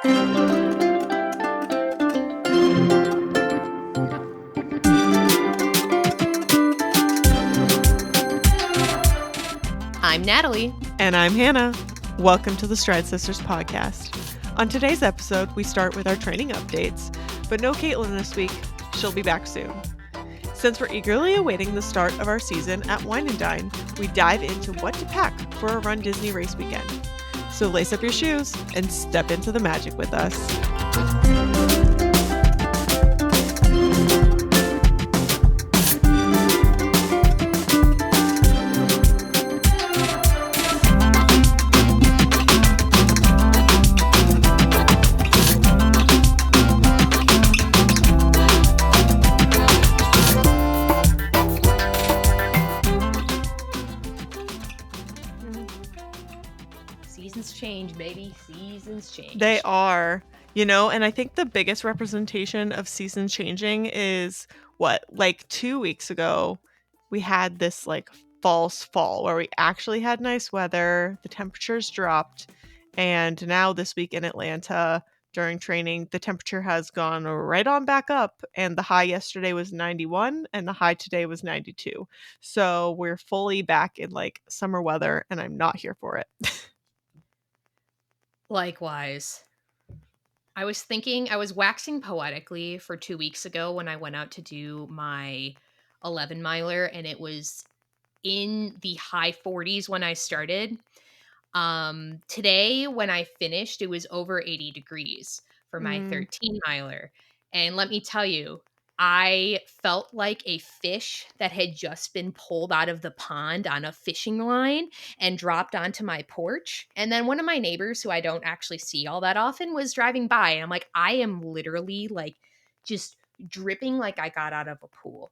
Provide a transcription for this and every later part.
I'm Natalie. And I'm Hannah. Welcome to the Stride Sisters podcast. On today's episode, we start with our training updates, but no Kaitlin this week. She'll be back soon. Since we're eagerly awaiting the start of our season at Wine and Dine, we dive into what to pack for a runDisney race weekend. So lace up your shoes and step into the magic with us. Seasons change, baby. Seasons change. They are, and I think the biggest representation of season changing is like 2 weeks ago, we had this like false fall where we actually had nice weather, the temperatures dropped, and now this week in Atlanta during training, the temperature has gone right on back up, and the high yesterday was 91 and the high today was 92. So we're fully back in like summer weather, and I'm not here for it. Likewise. I was waxing poetically for 2 weeks ago when I went out to do my 11 miler, and it was in the high 40s when I started. Today when I finished, it was over 80 degrees for my 13 miler. And let me tell you, I felt like a fish that had just been pulled out of the pond on a fishing line and dropped onto my porch. And then one of my neighbors, who I don't actually see all that often, was driving by. And I'm like, I am literally like just dripping like I got out of a pool.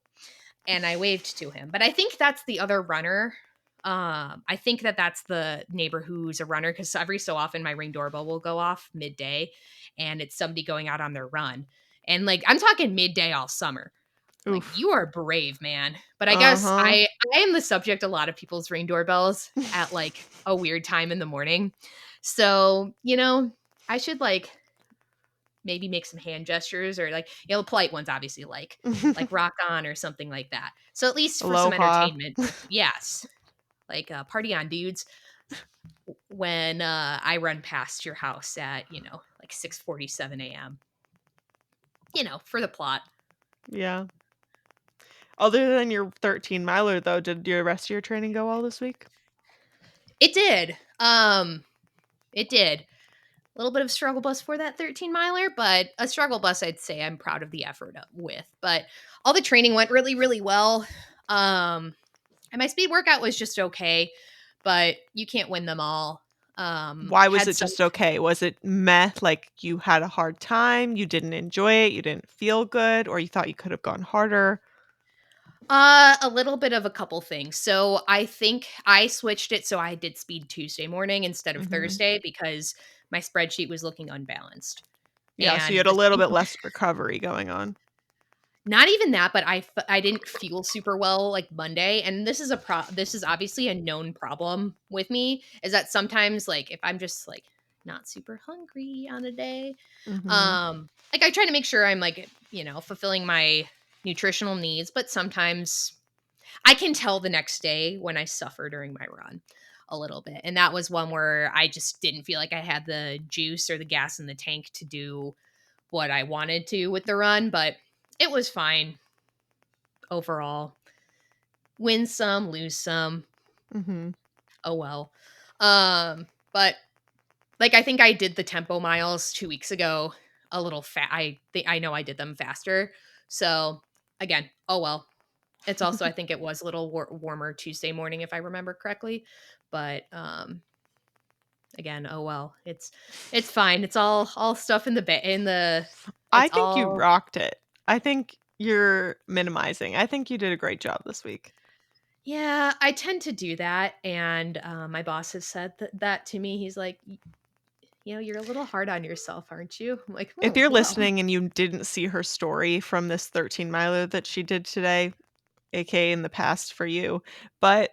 And I waved to him. But I think that's the other runner. I think that's the neighbor who's a runner, because every so often my Ring doorbell will go off midday and it's somebody going out on their run. And like, I'm talking midday all summer. Like, you are brave, man. But I guess I am the subject of a lot of people's Ring doorbells at like a weird time in the morning. So, I should like maybe make some hand gestures, or like, the polite ones, obviously, like rock on or something like that. So at least for some entertainment. Yes. Like party on, dudes. When I run past your house at, like 6:47 a.m. For the plot. Yeah. Other than your 13 miler, though, did your rest of your training go well this week? It did. It did. A little bit of struggle bus for that 13 miler, but a struggle bus I'd say I'm proud of the effort with. But all the training went really, really well. And my speed workout was just okay, but you can't win them all. Why was it just okay? Was it meh? Like you had a hard time, you didn't enjoy it, you didn't feel good, or you thought you could have gone harder? A little bit of a couple things. So I think I switched it so I did speed Tuesday morning instead of Thursday, because my spreadsheet was looking unbalanced. Yeah, so you had a little bit less recovery going on. Not even that, but I didn't feel super well like Monday, and this is obviously a known problem with me, is that sometimes like if I'm just like not super hungry on a day, like I try to make sure I'm like, fulfilling my nutritional needs, but sometimes I can tell the next day when I suffer during my run a little bit. And that was one where I just didn't feel like I had the juice or the gas in the tank to do what I wanted to with the run, but it was fine overall. Win some, lose some. Oh well. But like, I think I did the tempo miles 2 weeks ago a little I know I did them faster. So again, oh well. It's also, I think it was a little warmer Tuesday morning, if I remember correctly. But again, oh well. It's fine. It's all stuff in the. I think you rocked it. I think you're minimizing. I think you did a great job this week. Yeah, I tend to do that, and my boss has said that to me. He's like, you're a little hard on yourself, aren't you? I'm like, if you're listening and you didn't see her story from this 13 miler that she did today, aka in the past for you, but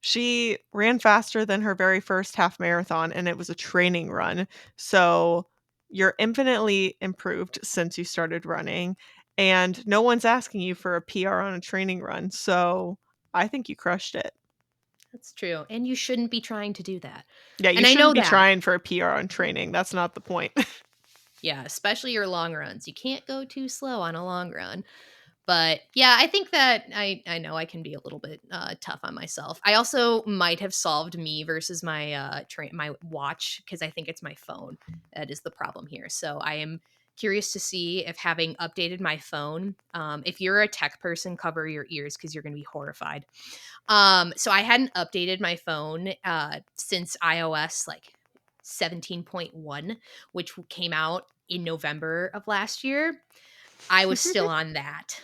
she ran faster than her very first half marathon, and it was a training run. So You're infinitely improved since you started running, and no one's asking you for a PR on a training run, so I think you crushed it. That's true, and you shouldn't be trying to do that, Yeah, you and I know shouldn't be that. trying for a PR on training, that's not the point. Yeah, especially your long runs. You can't go too slow on a long run. But yeah, I think that I know I can be a little bit tough on myself. I also might have solved me versus my my watch because I think it's my phone that is the problem here. So I am curious to see if having updated my phone, if you're a tech person, cover your ears because you're going to be horrified. So I hadn't updated my phone since iOS like 17.1, which came out in November of last year. I was still on that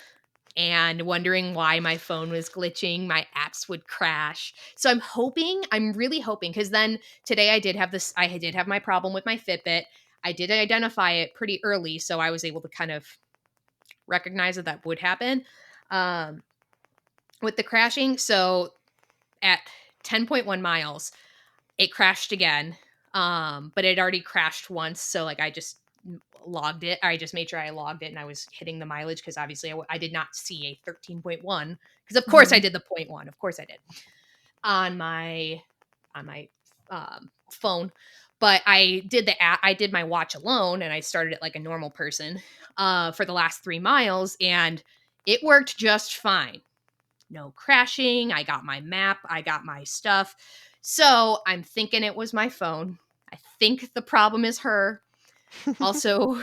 and wondering why my phone was glitching, my apps would crash. So I'm really hoping cuz then today I did have my problem with my Fitbit. I did identify it pretty early, so I was able to kind of recognize that that would happen um with the crashing. So at 10.1 miles, it crashed again. But it already crashed once, so like I just logged it. I just made sure I logged it and I was hitting the mileage because obviously I did not see a 13.1 because of course I Mhm. did the point one. Of course I did on my phone. But I did the app, I did my watch alone and I started it like a normal person for the last 3 miles and it worked just fine. No crashing. I got my map, I got my stuff. So I'm thinking it was my phone. I think the problem is her. Also,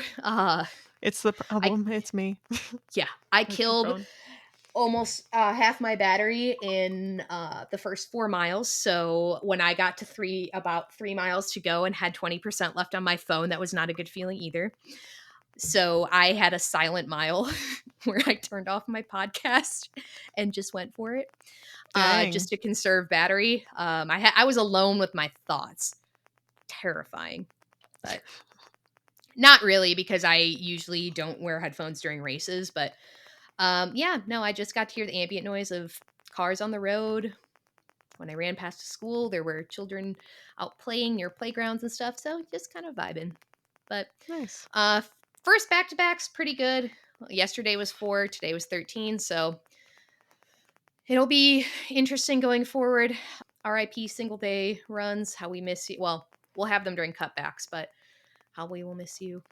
It's the I problem, it's me. yeah, I It's your killed phone. almost half my battery in the first 4 miles. So when I got to about 3 miles to go and had 20% left on my phone, that was not a good feeling either. So I had a silent mile where I turned off my podcast and just went for it. Just Dang. to conserve battery. I was alone with my thoughts. Terrifying, but not really because I usually don't wear headphones during races. But yeah, no, I just got to hear the ambient noise of cars on the road. When I ran past a school, there were children out playing near playgrounds and stuff. So just kind of vibing. But Nice. uh, first back to back's pretty good. Yesterday was 4, today was 13. So it'll be interesting going forward. RIP single day runs, how we miss you. Well, we'll have them during cutbacks, but how we will miss you.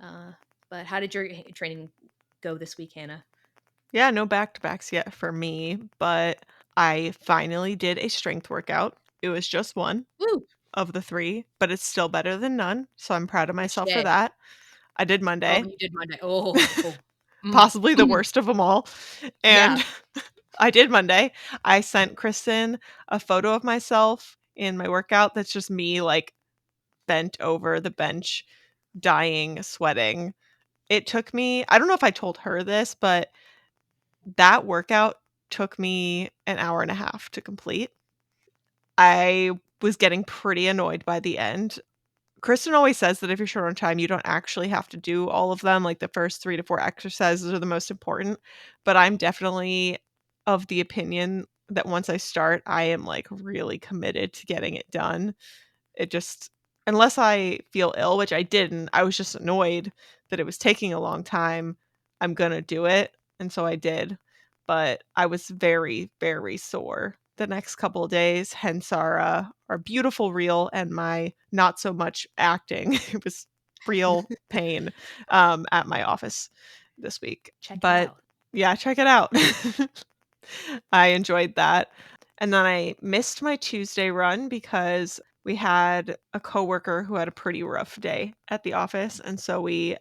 Uh, but how did your training go this week, Hannah? Yeah, no back-to-backs yet for me, but I finally did a strength workout. It was just one Woo! of the 3, but it's still better than none, so I'm proud of Which myself for day? that. I did Oh, Monday, you did Monday. Oh, oh. Mm, possibly the mm. worst of them all, Yeah. and I did Monday. I sent Kristen a photo of myself in my workout that's just me, like, bent over the bench, dying, sweating. It took me I don't know if I told her this, but that workout took me an hour and a half to complete. I was getting pretty annoyed by the end. Kristen always says that if you're short on time, you don't actually have to do all of them, like, the first 3 to 4 exercises are the most important, but I'm definitely of the opinion that once I start, I am, like, really committed to getting it done. It just unless I feel ill, which I didn't, I was just annoyed that it was taking a long time, I'm gonna do it, and so I did, but I was very, very sore the next couple of days, hence our beautiful reel and my not so much acting. It was real pain, at my office this week, Check it but out. yeah, check it out. I enjoyed that. And then I missed my Tuesday run because we had a coworker who had a pretty rough day at the office. And so me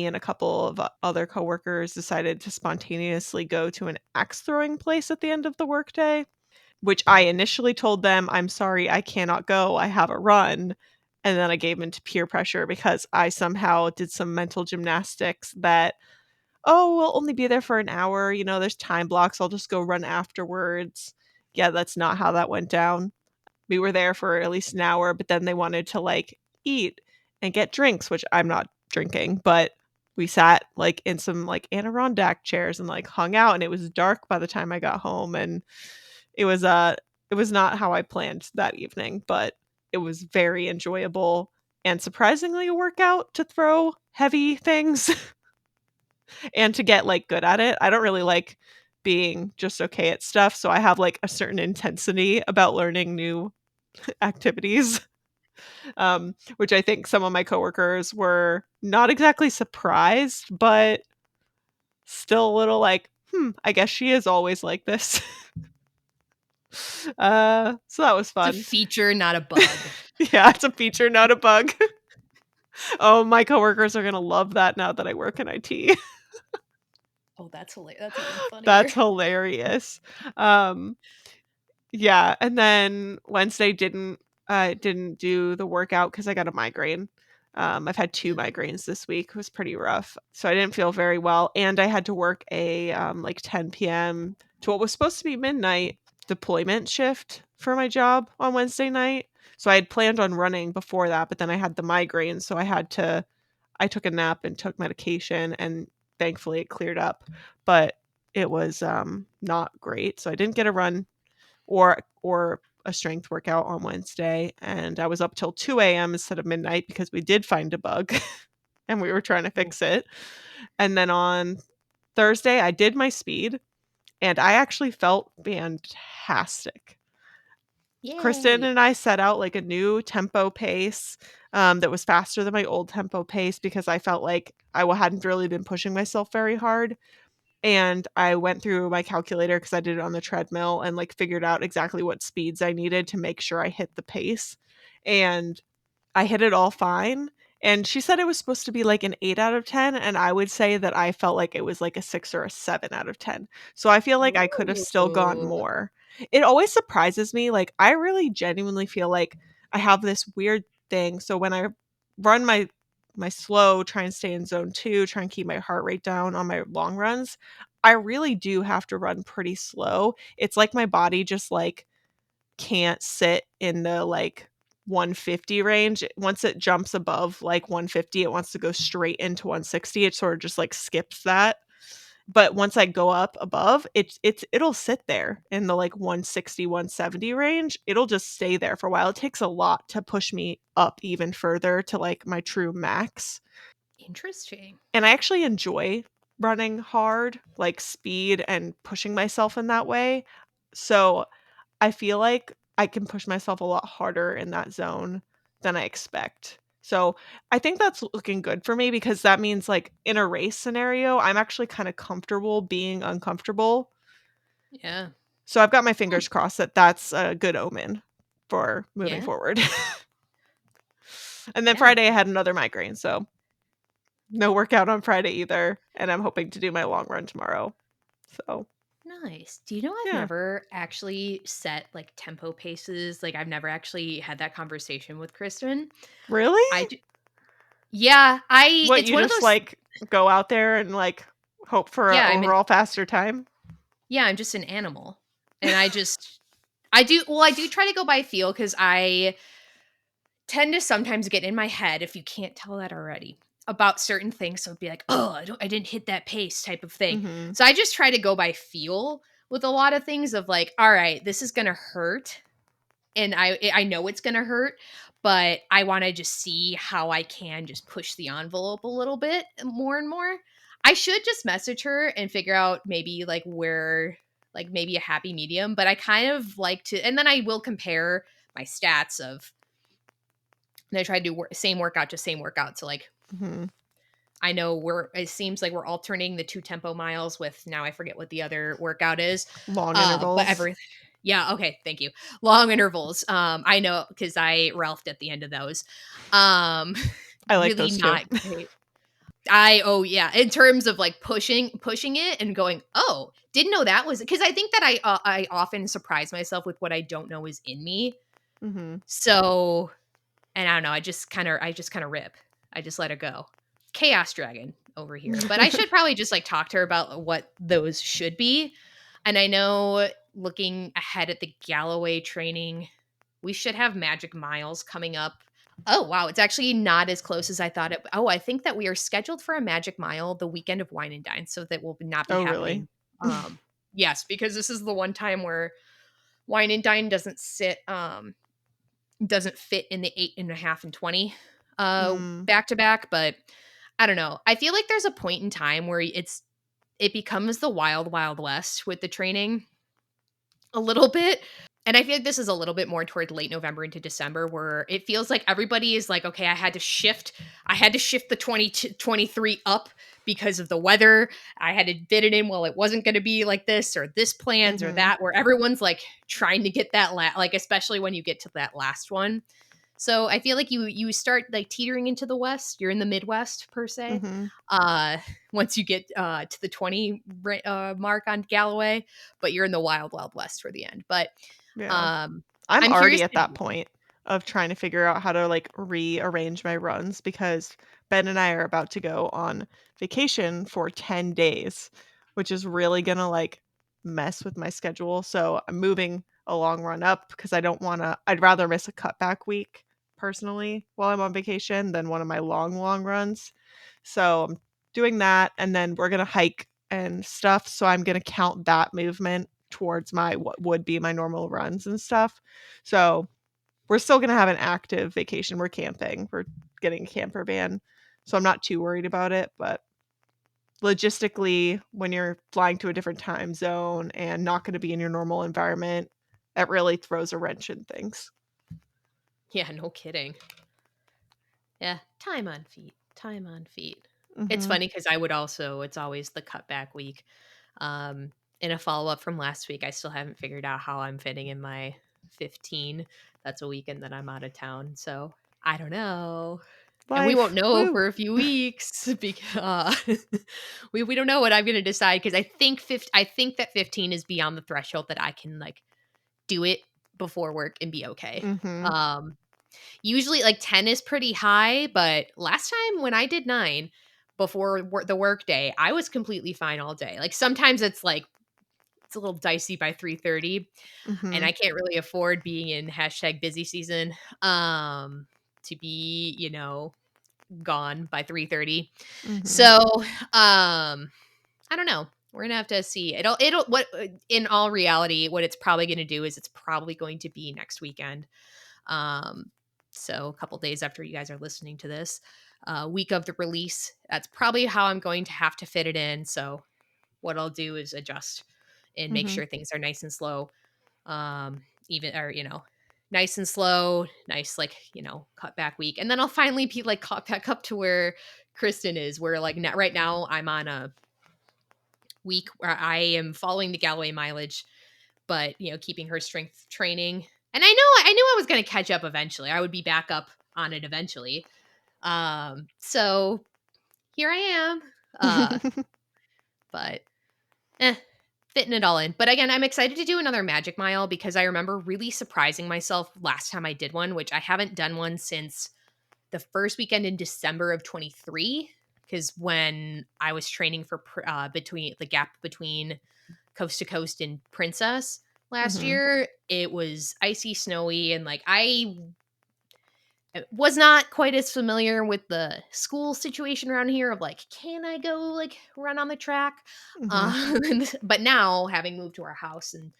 and a couple of other coworkers decided to spontaneously go to an axe throwing place at the end of the workday, which I initially told them, I'm sorry, I cannot go. I have a run. And then I gave into peer pressure because I somehow did some mental gymnastics that "Oh, we'll only be there for an hour, there's time blocks, I'll just go run afterwards." Yeah, that's not how that went down. We were there for at least an hour, but then they wanted to, like, eat and get drinks, which I'm not drinking, but we sat, like, in some, like, Adirondack chairs and, like, hung out, and it was dark by the time I got home, and it was, uh it was not how I planned that evening, but it was very enjoyable, and surprisingly a workout to throw heavy things and to get like good at it. I don't really like being just okay at stuff, so I have like a certain intensity about learning new activities. Which I think some of my coworkers were not exactly surprised, but still a little like, I guess she is always like this. So that was It's a fun. feature, not a bug. Yeah, it's a feature, not a bug. Oh, my coworkers are gonna love that now that I work in IT. Oh, that's hilarious. That's even funnier. That's hilarious. Um, yeah, and then Wednesday didn't do the workout because I got a migraine. I've had 2 migraines this week. It was pretty rough. So I didn't feel very well, and I had to work a, like, 10 p.m. to what was supposed to be midnight deployment shift for my job on Wednesday night. So I had planned on running before that, but then I had the migraine, so I took a nap and took medication, and thankfully it cleared up, but it was, not great, so I didn't get a run or a strength workout on Wednesday, and I was up till 2 a.m. instead of midnight because we did find a bug and we were trying to Oh, fix it. And then on Thursday, I did my speed and I actually felt fantastic. Kristen yay. and I set out like a new tempo pace that was faster than my old tempo pace because I felt like hadn't really been pushing myself very hard. And I went through my calculator because I did it on the treadmill and like figured out exactly what speeds I needed to make sure I hit the pace. And I hit it all fine. And she said it was supposed to be like an 8 out of 10. And I would say that I felt like it was like a 6 or a 7 out of 10. So I feel like I could have still gone Ooh. more. It always surprises me. Like, I really genuinely feel like I have this weird thing. So when I run my slow, try and stay in zone 2, try and keep my heart rate down on my long runs, I really do have to run pretty slow. It's like my body just like can't sit in the like 150 range. Once it jumps above like 150, it wants to go straight into 160. It sort of just like skips that. But once I go up above, it'll sit there in the like 160, 170 range. It'll just stay there for a while. It takes a lot to push me up even further to like my true max. Interesting. And I actually enjoy running hard, like speed and pushing myself in that way. So I feel like I can push myself a lot harder in that zone than I expect. So I think that's looking good for me because that means like in a race scenario, I'm actually kind of comfortable being uncomfortable. Yeah. So I've got my Hmm. fingers crossed that that's a good omen for moving Yeah. forward. And then Yeah. Friday I had another migraine, so no workout on Friday either, and I'm hoping to do my long run tomorrow. So, Nice. Do you know I've yeah. never actually set like tempo paces? Like I've never actually had that conversation with Kristen. Really? I do, yeah, I What, it's you one of just, those. like, go out there and, like, hope for a Yeah, overall faster time? I'm just an animal. And I do try to go by feel cuz I tend to sometimes get in my head, if you can't tell that already, about certain things. So it'd be like, oh, I didn't hit that pace type of thing. Mhm. So I just try to go by feel with a lot of things of like, all right, this is gonna hurt. And I know it's gonna hurt, but I want to just see how I can just push the envelope a little bit more and more. I should just message her and figure out maybe like where like maybe a happy medium, but I kind of like to, and then I will compare my stats of, and I try to do same workout, just same workout. So like Mhm. I know it seems like we're alternating the 2 tempo miles with, now I forget what the other workout is. Long But intervals. every Yeah, okay, thank you. Long intervals. I know because I Ralphed at the end of those. Um, I like really those too. not great. Oh yeah, in terms of like pushing it and going, oh, didn't know that was, because I think that I often surprise myself with what I don't know is in me. Mhm. So, and I don't know, I just kind of rip. I just let it go. Chaos dragon over here. But I should probably just like talk to her about what those should be. And I know, looking ahead at the Galloway training, we should have Magic Miles coming up. Oh wow, it's actually not as close as I thought it. Oh, I think that we are scheduled for a Magic Mile the weekend of Wine and Dine, so that will not be Oh, really? happening. Yes, because this is the one time where Wine and Dine doesn't fit in the 8.5 and 20. Mm. back to back, but I don't know. I feel like there's a point in time where it becomes the wild wild west with the training a little bit. And I feel like this is a little bit more toward late November into December where it feels like everybody is like, okay, I had to shift the 2023 up because of the weather. I had to fit it in while it wasn't going to be like this or this plans or Mhm. that, where everyone's like trying to get that, like, especially when you get to that last one. So I feel like you start like teetering into the West. You're in the Midwest per se. Mhm. Uh, once you get to the 20 mark on Galloway, but you're in the wild wild West for the end. But Yeah. um, I'm I'm already curious at if that point of trying to figure out how to, like, rearrange my runs because Ben and I are about to go on vacation for 10 days, which is really gonna, like, mess with my schedule, so I'm moving a long run up because I'd rather miss a cutback week, personally, while I'm on vacation than one of my long, long runs. So, I'm doing that, and then we're gonna hike and stuff, so I'm gonna count that movement towards my what would be my normal runs and stuff. So, we're still gonna have an active vacation. We're camping. We're getting a camper van, so I'm not too worried about it, but logistically, when you're flying to a different time zone and not gonna be in your normal environment, that really throws a wrench in things. yeah, no kidding. Yeah, time on feet, time on feet. It's Mhm, funny because it's always the cutback week. In a follow up from last week, I still haven't figured out how I'm fitting in my 15. That's a weekend that I'm out of town. So I don't know. And we won't life, know woo. for a few weeks because we don't know what I'm going to decide because I think that 15 is beyond the threshold that I can like do it before work and be okay. Mhm, Um, Usually, like 10 is pretty high, but last time when I did 9 before the work day, I was completely fine all day. Like sometimes it's a little dicey by 3:30, and mhm, I can't really afford being in hashtag busy season to be, gone by 3:30. mhm, So, I don't know. We're gonna have to see. It'll what in all reality, what it's probably gonna do is it's probably going to be next weekend. Um, so a couple days after you guys are listening to this, week of the release, that's probably how I'm going to have to fit it in. So what I'll do is adjust and make mhm, sure things are nice and slow. Even or nice and slow, nice like cut back week, and then I'll finally be like caught back up to where Kristen is. Where like right now I'm on a week where I am following the Galloway mileage but keeping her strength training. And I knew I was going to catch up eventually. I would be back up on it eventually. So here I am. But fitting it all in. But again, I'm excited to do another Magic Mile because I remember really surprising myself last time I did one, which I haven't done one since the first weekend in December of 23. Because when I was training for between the gap between Coast to Coast and Princess last mhm. year, it was icy, snowy, and like I was not quite as familiar with the school situation around here of like, can I go like run on the track? Mhm. But now having moved to our house and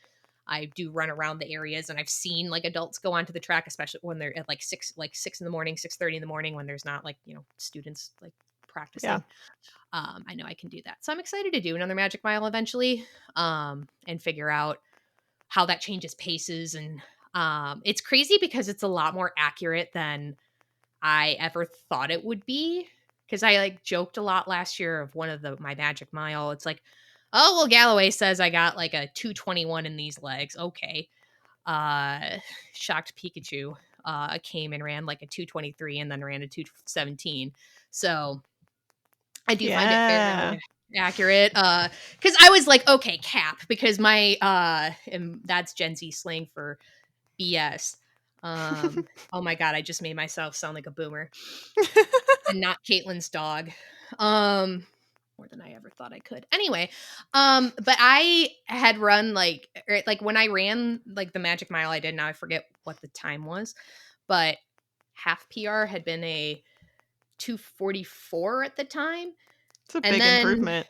I do run around the areas and I've seen like adults go onto the track, especially when they're at like 6 in the morning, 6:30 in the morning when there's not like, students like Yeah. practicing. I know I can do that. So I'm excited to do another Magic Mile eventually, and figure out how that changes paces. And it's crazy because it's a lot more accurate than I ever thought it would be. Because I like joked a lot last year of one of my Magic Mile. It's like, oh well, Galloway says I got like a 221 in these legs. Okay. Uh, Shocked Pikachu came and ran like a 223 and then ran a 217. So I do find it Yeah. fairly accurate. Because I was like, okay, cap, because my and that's Gen Z slang for BS. Oh my god, I just made myself sound like a boomer and not Caitlin's dog. Um, More than I ever thought I could. Anyway, but I had run like when I ran like the Magic Mile I did. Now I forget what the time was, but half PR had been a 2:44 at the time. It's a And big then improvement,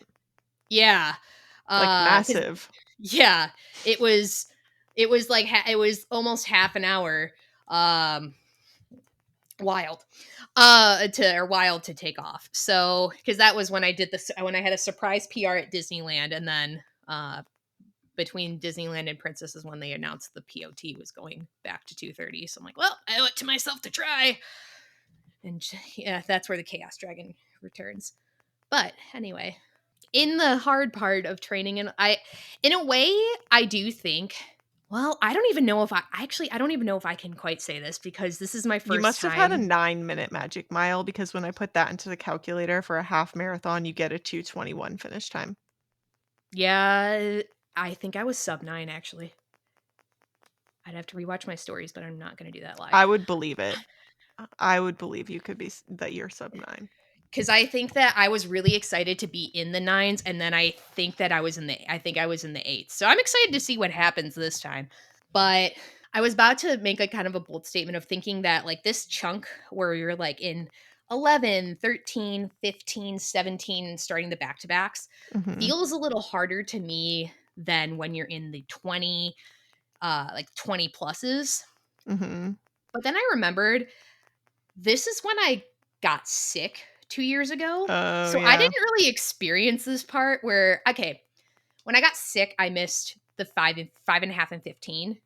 yeah, like, cuz massive. yeah, it was it was almost half an hour. Um Wild. Wild to take off. So, because that was when I did this, when I had a surprise PR at Disneyland, and then between Disneyland and Princess is when they announced the POT was going back to 2:30. So I'm like, well, I owe it to myself to try. And yeah, that's where the Chaos Dragon returns. But anyway, in the hard part of training, and in a way, I do think. Well, I don't even know if I don't even know if I can quite say this because this is my You first must have had a time. 9-minute magic mile because when I put that into the calculator for a half marathon, you get a 2:21 finish time. Yeah, I think I was sub 9 actually. I'd have to rewatch my stories, but I'm not going to do that live. I would believe it. I would believe you could be that you're sub 9. Because I think that I was really excited to be in the nines, and then I think I was in the eights. So I'm excited to see what happens this time. But I was about to make like kind of a bold statement of thinking that like this chunk where you're like in 11, 13, 15, 17, starting the back to backs Mhm. feels a little harder to me than when you're in the 20, like 20 pluses. Mhm. But then I remembered this is when I got sick 2 years ago. Oh, So I yeah. didn't really experience this part where, okay, when I got sick, I missed the 5.5 and 15.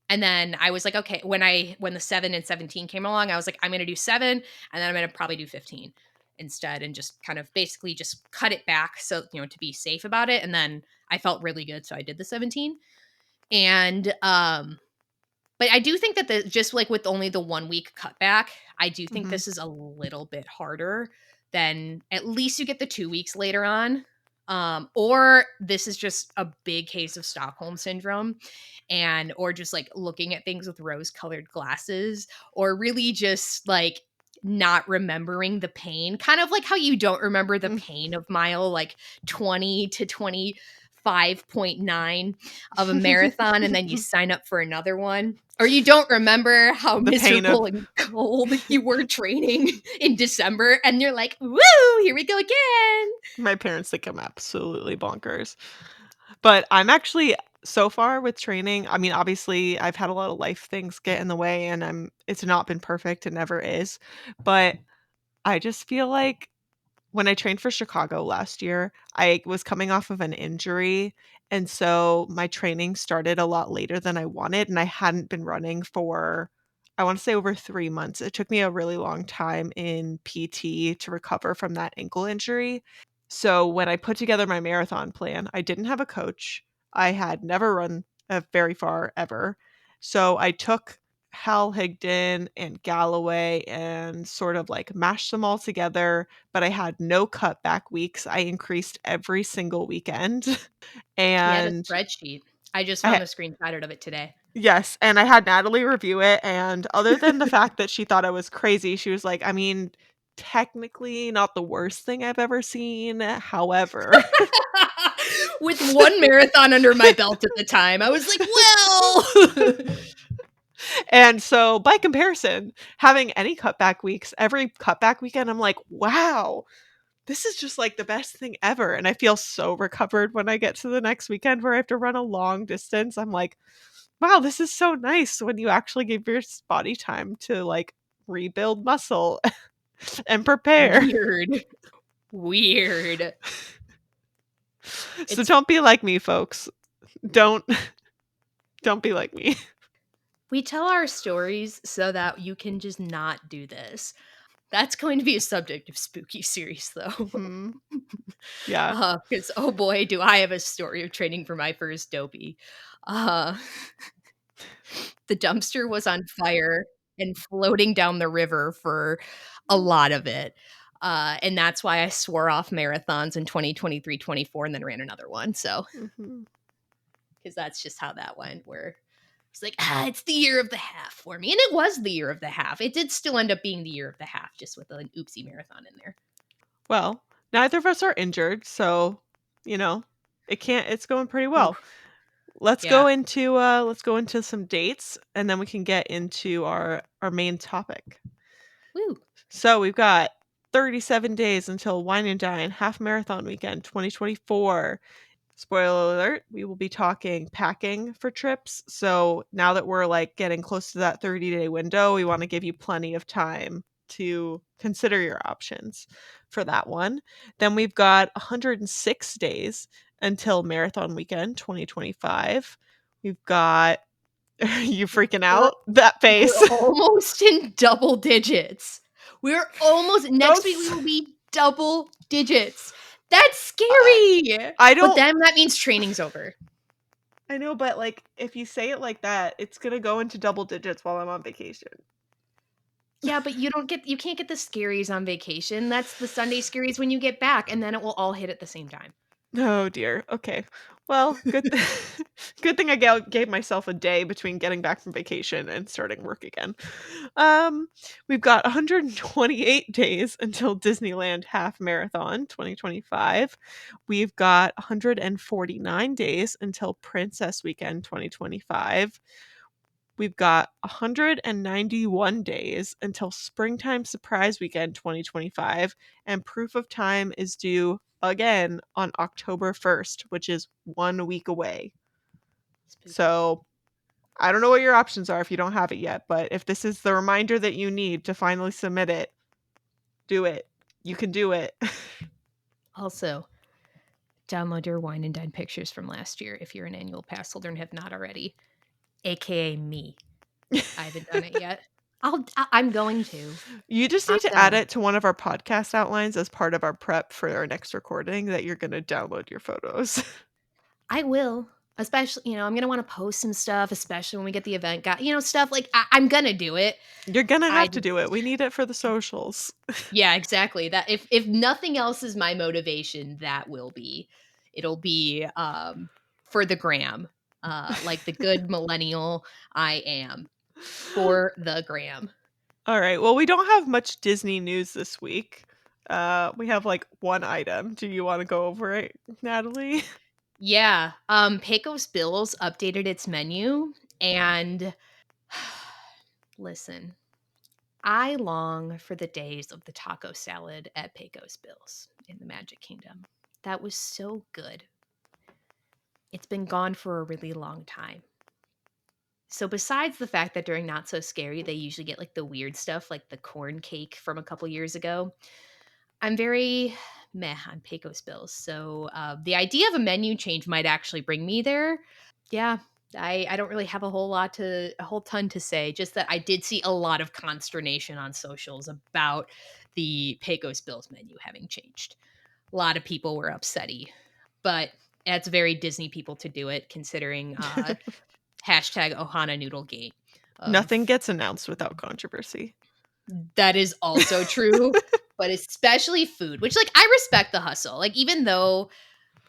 And then I was like, okay, when the 7 and 17 came along, I was like, I'm gonna do 7, and then I'm gonna probably do 15 instead, and just kind of basically just cut it back so to be safe about it. And then I felt really good, so I did the 17. And but I do think that just like with only the 1 week cutback, I do think Mhm. this is a little bit harder than at least you get the 2 weeks later on. Or this is just a big case of Stockholm syndrome, and or just like looking at things with rose colored glasses, or really just like not remembering the pain, kind of like how you don't remember the Mm. pain of mile like 20 to 25.9 of a marathon, and then you sign up for another one, or you don't remember how The pain of miserable and cold you were training in December, and you're like, woo, here we go again. my parents think I'm absolutely bonkers. But I'm actually so far with training, I mean, obviously, I've had a lot of life things get in the way, and it's not been perfect, it never is, but I just feel like when I trained for Chicago last year, I was coming off of an injury, and so my training started a lot later than I wanted, and I hadn't been running for, I wanna say, over 3 months. It took me a really long time in PT to recover from that ankle injury. So when I put together my marathon plan, I didn't have a coach. I had never run, very far ever. So I took Hal Higdon and Galloway and sort of like mashed them all together, but I had no cutback weeks. I increased every single weekend. He had a And spreadsheet. I just I found ha the screenshot of it today. yes, and I had Natalie review it, and other than the fact that she thought I was crazy, she was like, "I mean, technically not the worst thing I've ever seen, however." With one marathon under my belt at the time, I was like, well. And so, by comparison, having any cutback weeks, every cutback weekend, I'm like, "Wow, this is just, like, the best thing ever," and I feel so recovered when I get to the next weekend where I have to run a long distance. I'm like, "Wow, this is so nice when you actually give your body time to, like, rebuild muscle and prepare." Weird. Weird. So It's don't be like me, folks. Don't don't be like me. We tell our stories so that you can just not do this. That's going to be a subject of spooky series though. Mhm. Yeah. Because oh boy, do I have a story of training for my first dopey. Uh the dumpster was on fire and floating down the river for a lot of it. And that's why I swore off marathons in 2023, 24, and then ran another one. So, Mhm. because that's just how that went, where it's like, it's the year of the half for me. And it was the year of the half. It did still end up being the year of the half, just with an oopsie marathon in there. Well, neither of us are injured, so, you know, it's going pretty Ooh, well. Let's yeah. go into, some dates, and then we can get into our main topic. Woo. So, we've got 37 days until Wine and Dine Half Marathon Weekend 2024. Spoiler alert, we will be talking packing for trips. So now that we're like getting close to that 30-day window, we want to give you plenty of time to consider your options for that one. Then we've got 106 days until Marathon Weekend 2025. We've got you freaking We're out? That we're face. almost in double digits. We're almost Don't next week we s- will be double digits. That's I, scary. I But don't then that means training's over. I know, but like if you say it like that, it's going to go into double digits while I'm on vacation. Yeah, but you can't get the scaries on vacation. That's the Sunday scaries when you get back, and then it will all hit at the same time. Oh dear. Okay. Well, good thing I gave myself a day between getting back from vacation and starting work again. Um, we've got 128 days until Disneyland Half Marathon 2025. We've got 149 days until Princess Weekend 2025. We've got 191 days until Springtime Surprise Weekend 2025, and proof of time is due again on October 1st, which is 1 week away. Spooky. So I don't know what your options are if you don't have it yet, but if this is the reminder that you need to finally submit it, do it. You can do it. Also, download your Wine and Dine pictures from last year if you're an annual pass holder and have not already, aka me. I haven't done it yet. I'm going to. You just I'm need to add gonna. it to one of our podcast outlines as part of our prep for our next recording that you're going to download your photos. I will. Especially, I'm gonna want to post some stuff, especially when we get the event got, stuff like I'm gonna do it. You're going to I have to do just it. We need it for the socials. Yeah, exactly. That if nothing else is my motivation, that will be. It'll be for the gram. Like the good millennial I am. For the gram. All right. Well, we don't have much Disney news this week. We have like one item. Do you want to go over it, Natalie? Yeah. Pecos Bills updated its menu and listen, I long for the days of the taco salad at Pecos Bills in the Magic Kingdom. That was so good. It's been gone for a really long time. So besides the fact that during Not So Scary, they usually get like the weird stuff, like the corn cake from a couple years ago, I'm very meh on Pecos Bills. So the idea of a menu change might actually bring me there. Yeah, I don't really have a whole ton to say. Just that I did see a lot of consternation on socials about the Pecos Bills menu having changed. A lot of people were upsetty, but it's very Disney people to do it, considering hashtag Ohana Noodle Gate Nothing of gets announced without controversy. that is also true, but especially food, which like I respect the hustle. Like even though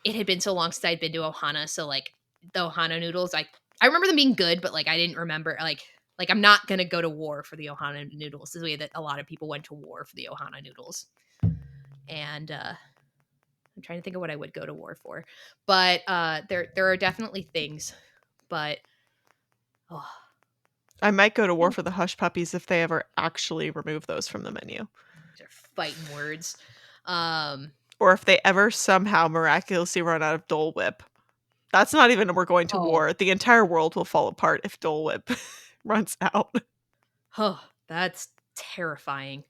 it had been so long since I'd been to Ohana, so like the Ohana noodles, I remember them being good, but like I didn't remember like I'm not gonna go to war for the Ohana noodles the way that a lot of people went to war for the Ohana noodles. And I'm trying to think of what I would go to war for. But there are definitely things, but oh, I might go to war for the hush puppies if they ever actually remove those from the menu. they're fighting words. Um Or if they ever somehow miraculously run out of Dole Whip. That's not even we're going to oh, war. The entire world will fall apart if Dole Whip runs out. oh, that's terrifying.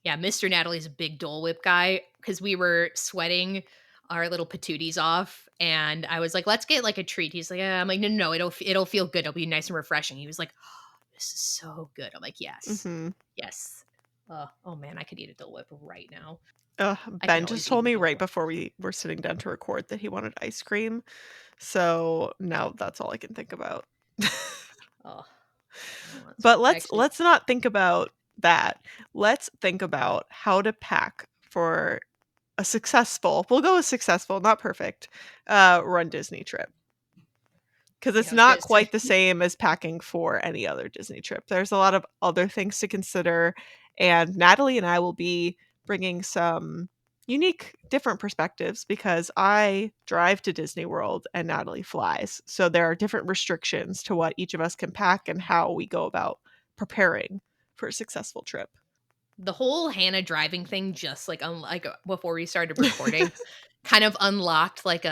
Yeah, Mr. Natalie's a big Dole Whip guy because we were sweating our little patooties off, and I was like, "Let's get like a treat." He's like, I'm like, "No, no, no, it'll feel good. It'll be nice and refreshing." He was like, oh, "This is so good." I'm like, "Yes, Hmm. yes." Oh man, I could eat a Dole Whip right now. I can Ben always just eat told a me Dole right Whip. before we were sitting down to record that he wanted ice cream. So now that's all I can think about. Oh, well, that's But let's actually let's not think about that. Let's think about how to pack for a successful, we'll go with successful, not perfect, Run Disney trip. Because yeah. it's I was not gonna quite say the same as packing for any other Disney trip. There's a lot of other things to consider, and Natalie and I will be bringing some unique, different perspectives because I drive to Disney World and Natalie flies. So there are different restrictions to what each of us can pack and how we go about preparing for a successful trip. the whole Hannah driving thing, just like before we started recording, kind of unlocked like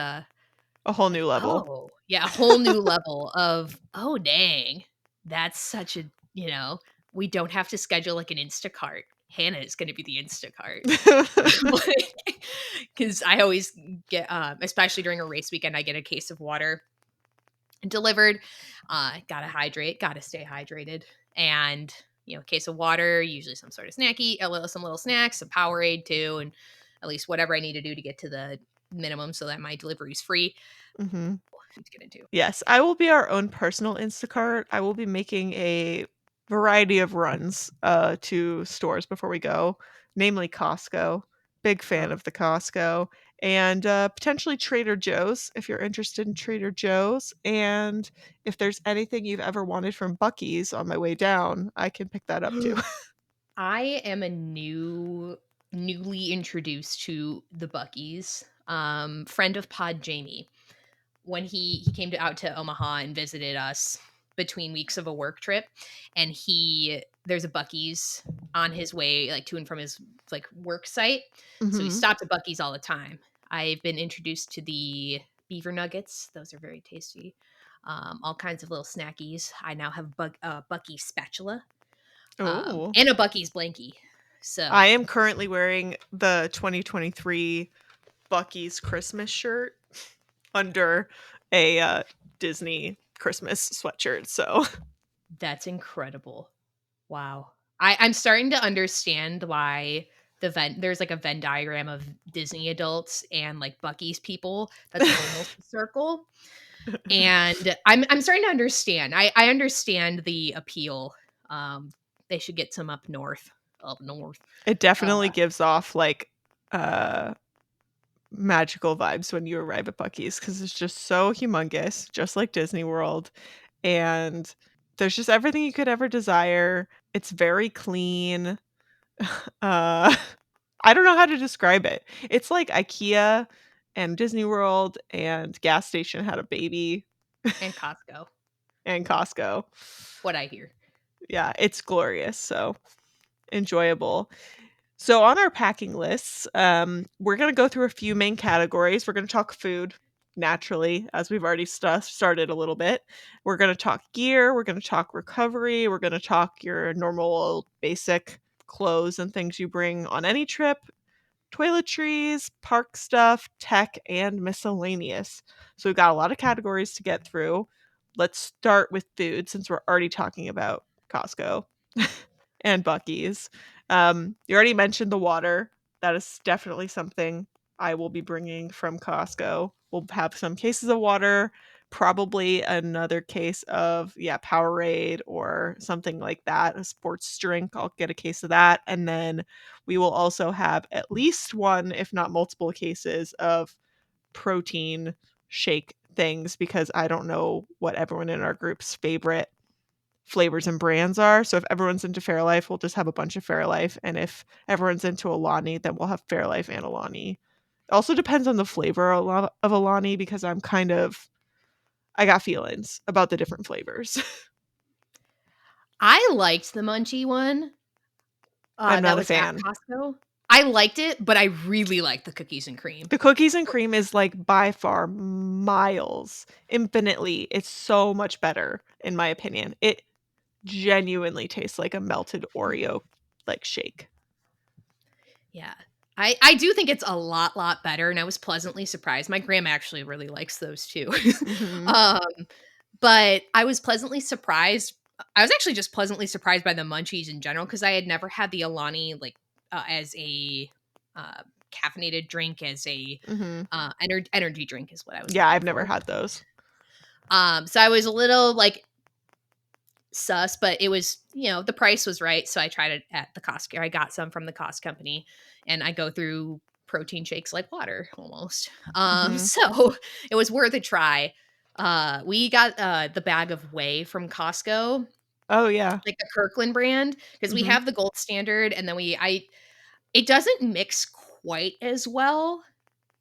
A whole new level. Oh, yeah, a whole new level of, "Oh, dang. That's such a" we don't have to schedule, like, an Instacart. Hannah is gonna be the Instacart. Like, 'cause I always get, especially during a race weekend, I get a case of water delivered. Gotta hydrate, gotta stay hydrated. And, case of water, usually some sort of snacky, some little snacks, some Powerade too, and at least whatever I need to do to get to the minimum so that my delivery is free. Mhm. What gonna do? Yes, I will be our own personal Instacart. I will be making a variety of runs, to stores before we go, namely Costco. Big fan Oh, of the Costco, and, potentially Trader Joe's if you're interested in Trader Joe's, and if there's anything you've ever wanted from Buc-ee's on my way down, I can pick that up too. I am newly introduced to the Buckies. Friend of Pod Jamie. When he came out to Omaha and visited us between weeks of a work trip, and there's a Bucky's on his way like to and from his like work site. So he Mhm. stopped at Bucky's all the time. I've been introduced to the beaver nuggets. Those are very tasty. All kinds of little snackies. I now have Bucky spatula, Oh. and a Bucky's blankie. So I am currently wearing the 2023 Bucky's Christmas shirt under a, Disney Christmas sweatshirt, so that's incredible. Wow. I'm starting to understand why there's like a Venn diagram of Disney adults and like Bucky's people that's almost a circle. And I'm starting to understand. I understand the appeal. They should get some up north. Up north. It Uh definitely gives off, like, uh, magical vibes when you arrive at Buc-ee's because it's just so humongous, just like Disney World, and there's just everything you could ever desire. It's very clean. Uh, I don't know how to describe it. It's like IKEA and Disney World and gas station had a baby and Costco. and Costco. What I hear. Yeah, it's glorious, so enjoyable. So on our packing lists, we're going to go through a few main categories. We're going to talk food naturally, as we've already started a little bit. We're going to talk gear. We're going to talk recovery. We're going to talk your normal basic clothes and things you bring on any trip, toiletries, park stuff, tech, and miscellaneous. So we've got a lot of categories to get through. Let's start with food since we're already talking about Costco and Bucky's. You already mentioned the water. That is definitely something I will be bringing from Costco. We'll have some cases of water, probably another case of, yeah, Powerade or something like that, a sports drink. I'll get a case of that. And then we will also have at least one, if not multiple cases of protein shake things because I don't know what everyone in our group's favorite flavors and brands are. So if everyone's into Fairlife, we'll just have a bunch of Fairlife, and if everyone's into Alani, then we'll have Fairlife and Alani. It also depends on the flavor of Alani because I got feelings about the different flavors. I liked the munchie one. I'm That not a was at fan. Costco. I liked it, but I really liked the cookies and cream. The cookies and cream is like by far miles, infinitely. It's so much better in my opinion. It genuinely tastes like a melted Oreo like shake. Yeah. I do think it's a lot better, and I was pleasantly surprised. My grandma actually really likes those too. Mhm. Um, but I was pleasantly surprised. I was actually just pleasantly surprised by the munchies in general because I had never had the Alani, like, as a, uh, caffeinated drink, as a, Mhm. energy drink is what I was Yeah, looking I've never for. had those. So I was a little, like, sus, but it was, the price was right. So I tried it at the Costco. I got some from the Cost company, and I go through protein shakes like water almost. Mhm. So it was worth a try. We got the bag of whey from Costco, Oh, yeah. like the Kirkland brand, because we Mhm. have the gold standard, and then it doesn't mix quite as well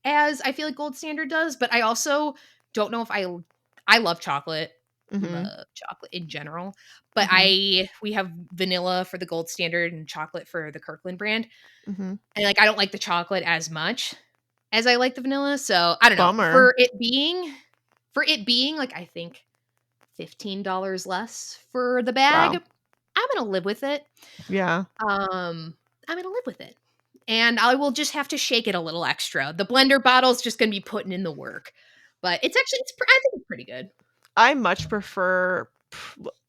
as I feel like gold standard does, but I also don't know if I love chocolate. Mhm. Love chocolate in general, but Mhm. we have vanilla for the gold standard and chocolate for the Kirkland brand. Mhm. And like I don't like the chocolate as much. as I like the vanilla, so I don't know. Bummer. For it being, like, I think $15 less for the bag, Wow. I'm gonna live with it. Yeah. I'm gonna live with it. And I will just have to shake it a little extra. The blender bottle's just gonna be putting in the work. But I think it's pretty good. I much prefer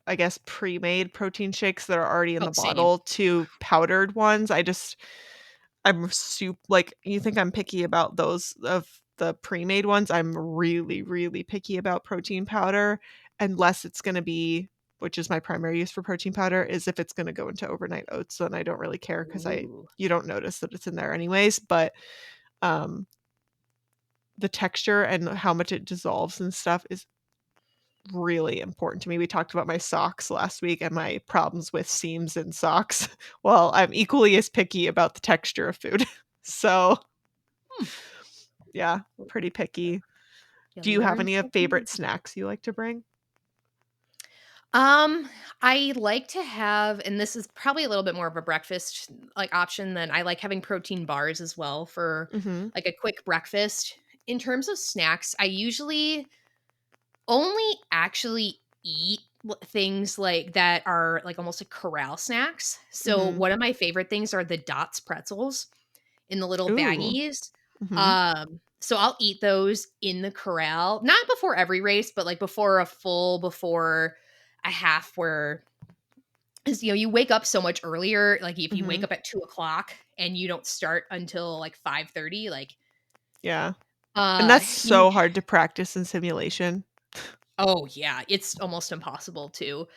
I guess pre-made protein shakes that are already in Oh, the same. bottle to powdered ones. I'm like, you think I'm picky about those of the pre-made ones, I'm really, really picky about protein powder, unless it's gonna be, which is my primary use for protein powder, is if it's gonna go into overnight oats, then I don't really care because Ooh. you don't notice that it's in there anyways, but, um, the texture and how much it dissolves and stuff is really important to me. We talked about my socks last week and my problems with seams in socks. Well, I'm equally as picky about the texture of food. So, Hmm. yeah, pretty picky. You Do you have learn any something new. favorite snacks you like to bring? Um, I like to have, and this is probably a little bit more of a breakfast like option than I like having protein bars as well for Mhm. like a quick breakfast. In terms of snacks, I usually only actually eat things like that are like almost like corral snacks. So Mhm. one of my favorite things are the Dots pretzels in the little Ooh. baggies. Mhm. So I'll eat those in the corral, not before every race, but like before a half where because you wake up so much earlier. Like if you wake Mhm. up at 2 o'clock and you don't start until like 5:30, like Yeah. And that's you so hard to practice in simulation. oh yeah, it's almost impossible to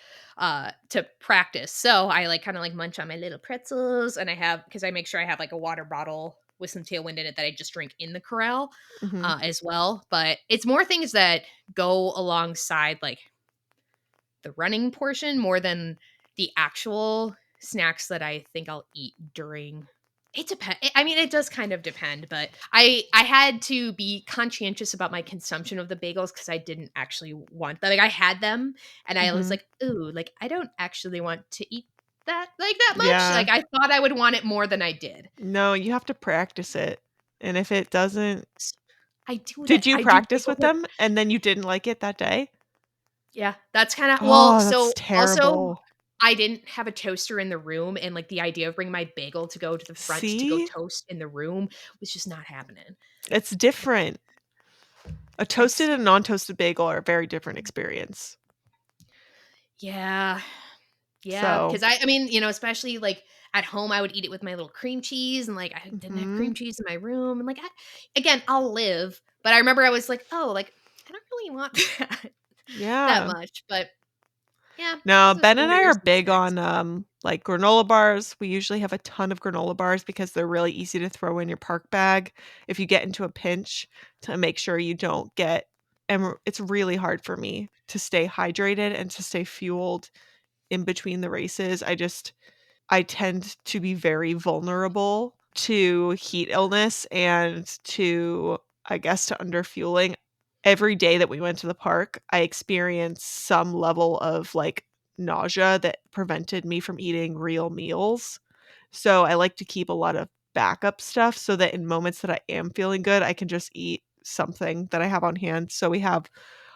practice. So I like kind of like munch on my little pretzels and I have because I make sure I have like a water bottle with some tailwind in it that I just drink in the corral Mhm. as well. But it's more things that go alongside like the running portion more than the actual snacks that I think I'll eat during it depends. I mean, it does kind of depend, but I had to be conscientious about my consumption of the bagels because I didn't actually want that. Like I had them and I was Mhm. like, ooh, like I don't actually want to eat that like that much. Yeah. Like I thought I would want it more than I did. No, you have to practice it. And if it doesn't S- I do that. Did you I do practice bagels with them and then you didn't like it that day? yeah, that's kinda well, Oh, that's so, also, terrible. I didn't have a toaster in the room, and, like, the idea of bringing my bagel to go to the front to go See? toast in the room was just not happening. It's different. A toasted It's and non-toasted bagel are a very different experience. yeah, yeah, So because I mean, especially, like, at home, I would eat it with my little cream cheese, and, like, I didn't have mhm. cream cheese in my room, and, like, again, I'll live, but I remember I was like, "Oh, like, I don't really want that Yeah. much," but, yeah, No, those Ben and I are are some big snacks. on, like, granola bars. We usually have a ton of granola bars because they're really easy to throw in your park bag if you get into a pinch to make sure you don't get it's really hard for me to stay hydrated and to stay fueled in between the races. I tend to be very vulnerable to heat illness and to, I guess, to underfueling. Every day that we went to the park, I experienced some level of like nausea that prevented me from eating real meals. So I like to keep a lot of backup stuff so that in moments that I am feeling good, I can just eat something that I have on hand. So we have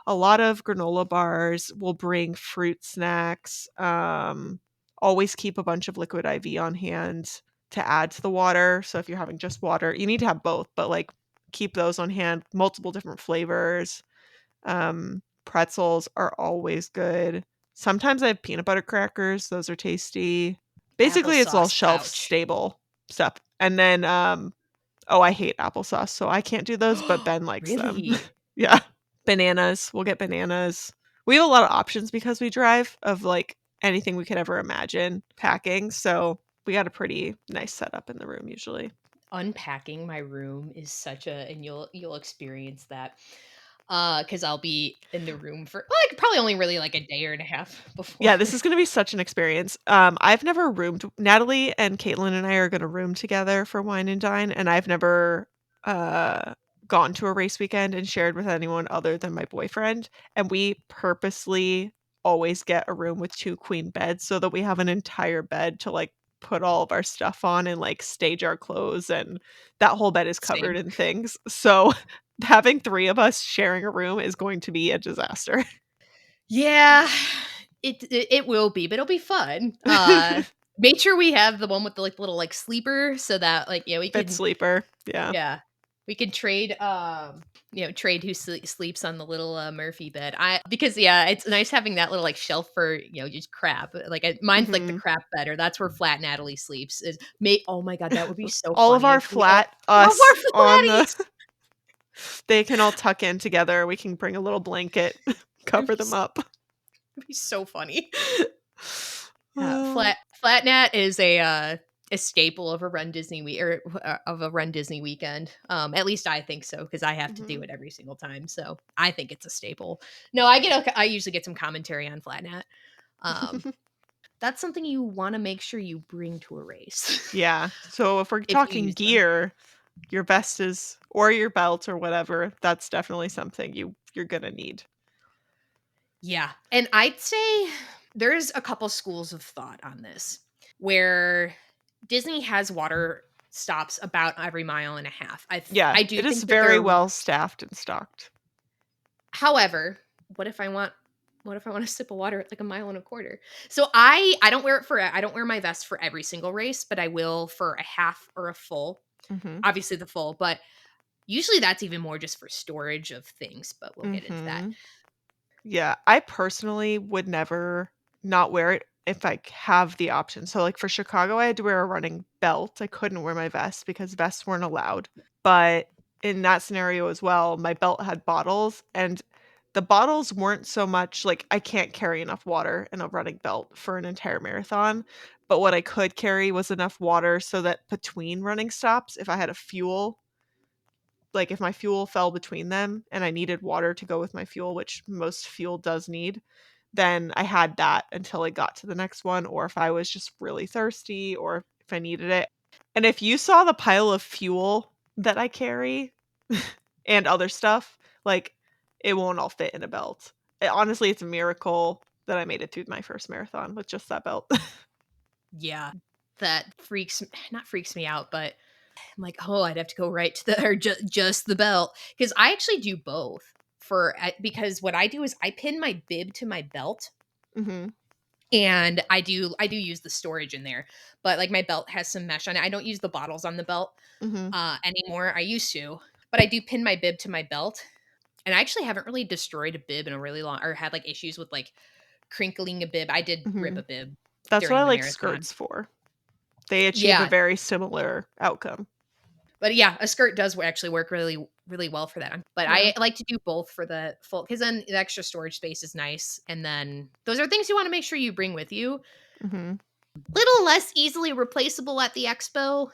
a lot of granola bars. We'll bring fruit snacks. Always keep a bunch of liquid IV on hand to add to the water. So if you're having just water, you need to have both, but like keep those on hand, multiple different flavors. Pretzels are always good. Sometimes I have peanut butter crackers, those are tasty. Basically, it's all Applesauce, shelf ouch. stable stuff. And then, oh, I hate applesauce, so I can't do those, but Ben likes them. Really? Yeah. Bananas, we'll get bananas. We have a lot of options because we drive of, like, anything we could ever imagine packing, so we got a pretty nice setup in the room usually. Unpacking my room is such a and you'll experience that, because 'cause I'll be in the room for, like, probably only really, like, a day or and a half before Yeah, this is gonna be such an experience. I've never roomed Natalie and Kaitlin and I are gonna room together for Wine and Dine, and I've never, uh, gone to a race weekend and shared with anyone other than my boyfriend, and we purposely always get a room with 2 queen beds so that we have an entire bed to, like, put all of our stuff on and, like, stage our clothes, and that whole bed is Same. covered in things. So, having 3 of us sharing a room is going to be a disaster. Yeah, it will be, but it'll be fun. Make sure we have the one with the, like, little, like, sleeper so that, like, yeah, we Bed can sleeper, yeah. yeah, we can trade, trade who sleeps on the little, Murphy bed. I because, yeah, it's nice having that little, like, shelf for, just crap. Like, mine's, like, the Mhm. crap bed, or that's where Flat Natalie sleeps, is may oh my god, that would be so All of funny our if we all flat of our us on the flatties! they can all tuck in together, we can bring a little blanket, It'd cover be them up. it'd be so funny. Oh. Flat Nat is a staple of a Run Disney of a Run Disney weekend. At least I think so because I have to do Mhm. it every single time. So I think it's a staple. No, I usually get some commentary on Flat Nat. Um, that's something you want to make sure you bring to a race Yeah, so if we're if you talking use them. gear, your vest is or your belt or whatever, that's definitely something you're gonna need. Yeah, and I'd say there's a couple schools of thought on this where Disney has water stops about every mile and a half. Yeah, I do it is think that very they're well staffed and stocked. however, what if I want a sip of water at like a mile and a quarter? So I don't wear it for I don't wear my vest for every single race, but I will for a half or a full. Mhm. Obviously the full, but usually that's even more just for storage of things, but we'll get into that. Mhm. Yeah, I personally would never not wear it if I have the option. So, like, for Chicago, I had to wear a running belt. I couldn't wear my vest because vests weren't allowed. But in that scenario as well, my belt had bottles, and the bottles weren't so much like I can't carry enough water in a running belt for an entire marathon. But what I could carry was enough water so that between running stops, if I had a fuel like, if my fuel fell between them and I needed water to go with my fuel, which most fuel does need, then I had that until I got to the next one, or if I was just really thirsty or if I needed it. And if you saw the pile of fuel that I carry and other stuff, like, it won't all fit in a belt. Honestly, it's a miracle that I made it through my first marathon with just that belt. Yeah. That freaks not freaks me out, but I'm like, "Oh, I'd have to go right to the or just the belt because I actually do both because what I do is I pin my bib to my belt Mhm, and I do use the storage in there, but, like, my belt has some mesh on it. I don't use the bottles on the belt, mhm, anymore. I used to, but I do pin my bib to my belt, and I actually haven't really destroyed a bib in a really long or had, like, issues with, like, crinkling a bib. I did rip a mhm. bib That's what I during the like marathon. skirts for. They achieve a Yeah, very similar outcome. but yeah, a skirt does actually work really, really well for that. But Yeah. I like to do both for the full because then the extra storage space is nice, and then those are things you wanna make sure you bring with you. Mhm. Little less easily replaceable at the expo.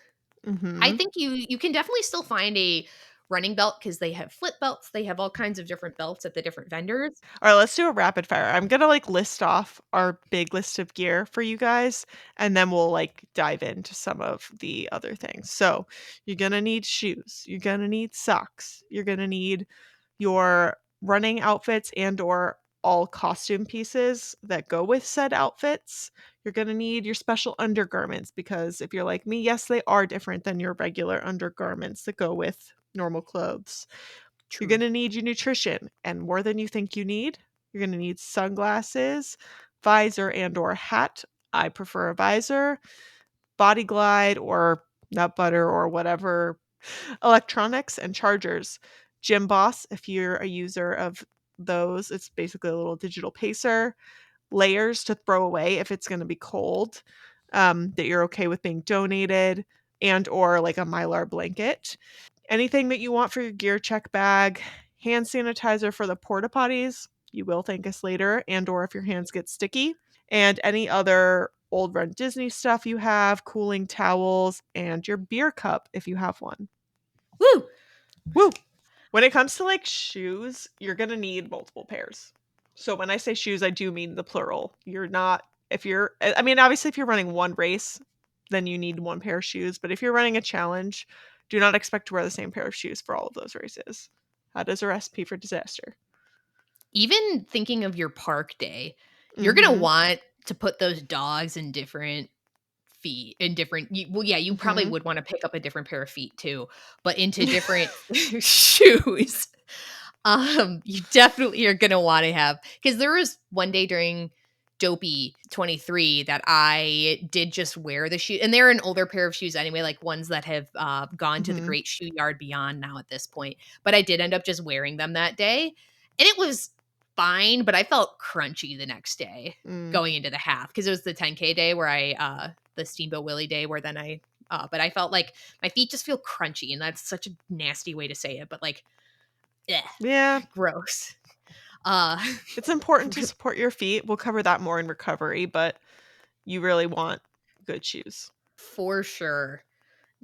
I Mhm. think you can definitely still find a running belt because they have flip belts, they have all kinds of different belts at the different vendors. Alright, let's do a rapid fire. I'm gonna, like, list off our big list of gear for you guys, and then we'll, like, dive into some of the other things. So, you're gonna need shoes, you're gonna need socks, you're gonna need your running outfits and or all costume pieces that go with said outfits. You're gonna need your special undergarments because if you're like me, yes, they are different than your regular undergarments that go with normal clothes. You're True. gonna need your nutrition, and more than you think you need. You're gonna need sunglasses, visor and or hat. I prefer a visor, body glide or nut butter or whatever, electronics and chargers. Gym Boss, if you're a user of those, it's basically a little digital pacer. Layers to throw away if it's gonna be cold, that you're okay with being donated, and or like a Mylar blanket. Anything that you want for your gear check bag, hand sanitizer for the porta potties, you will thank us later, and or if your hands get sticky, and any other old Run Disney stuff you have, cooling towels, and your beer cup if you have one. Woo! Woo! When it comes to like shoes, you're gonna need multiple pairs. So when I say shoes, I do mean the plural. You're not if you're I mean, obviously if you're running one race, then you need one pair of shoes, but if you're running a challenge, do not expect to wear the same pair of shoes for all of those races. That is a recipe for disaster. Even thinking of your park day, you're gonna Mhm. want to put those dogs in different feet in different you probably Mhm. would wanna pick up a different pair of feet too, but into different shoes. You definitely are gonna wanna have because there was one day during Dopey 23 that I did just wear the shoe and they're an older pair of shoes anyway, like ones that have, gone to the Mhm. great shoe yard beyond now at this point, but I did end up just wearing them that day, and it was fine, but I felt crunchy the next day Mm. going into the half because it was the 10K day where the Steamboat Willie day where then but I felt like my feet just feel crunchy, and that's such a nasty way to say it, but like, ugh, Yeah, gross. Uh, it's important to support your feet. We'll cover that more in recovery, but you really want good shoes. for sure.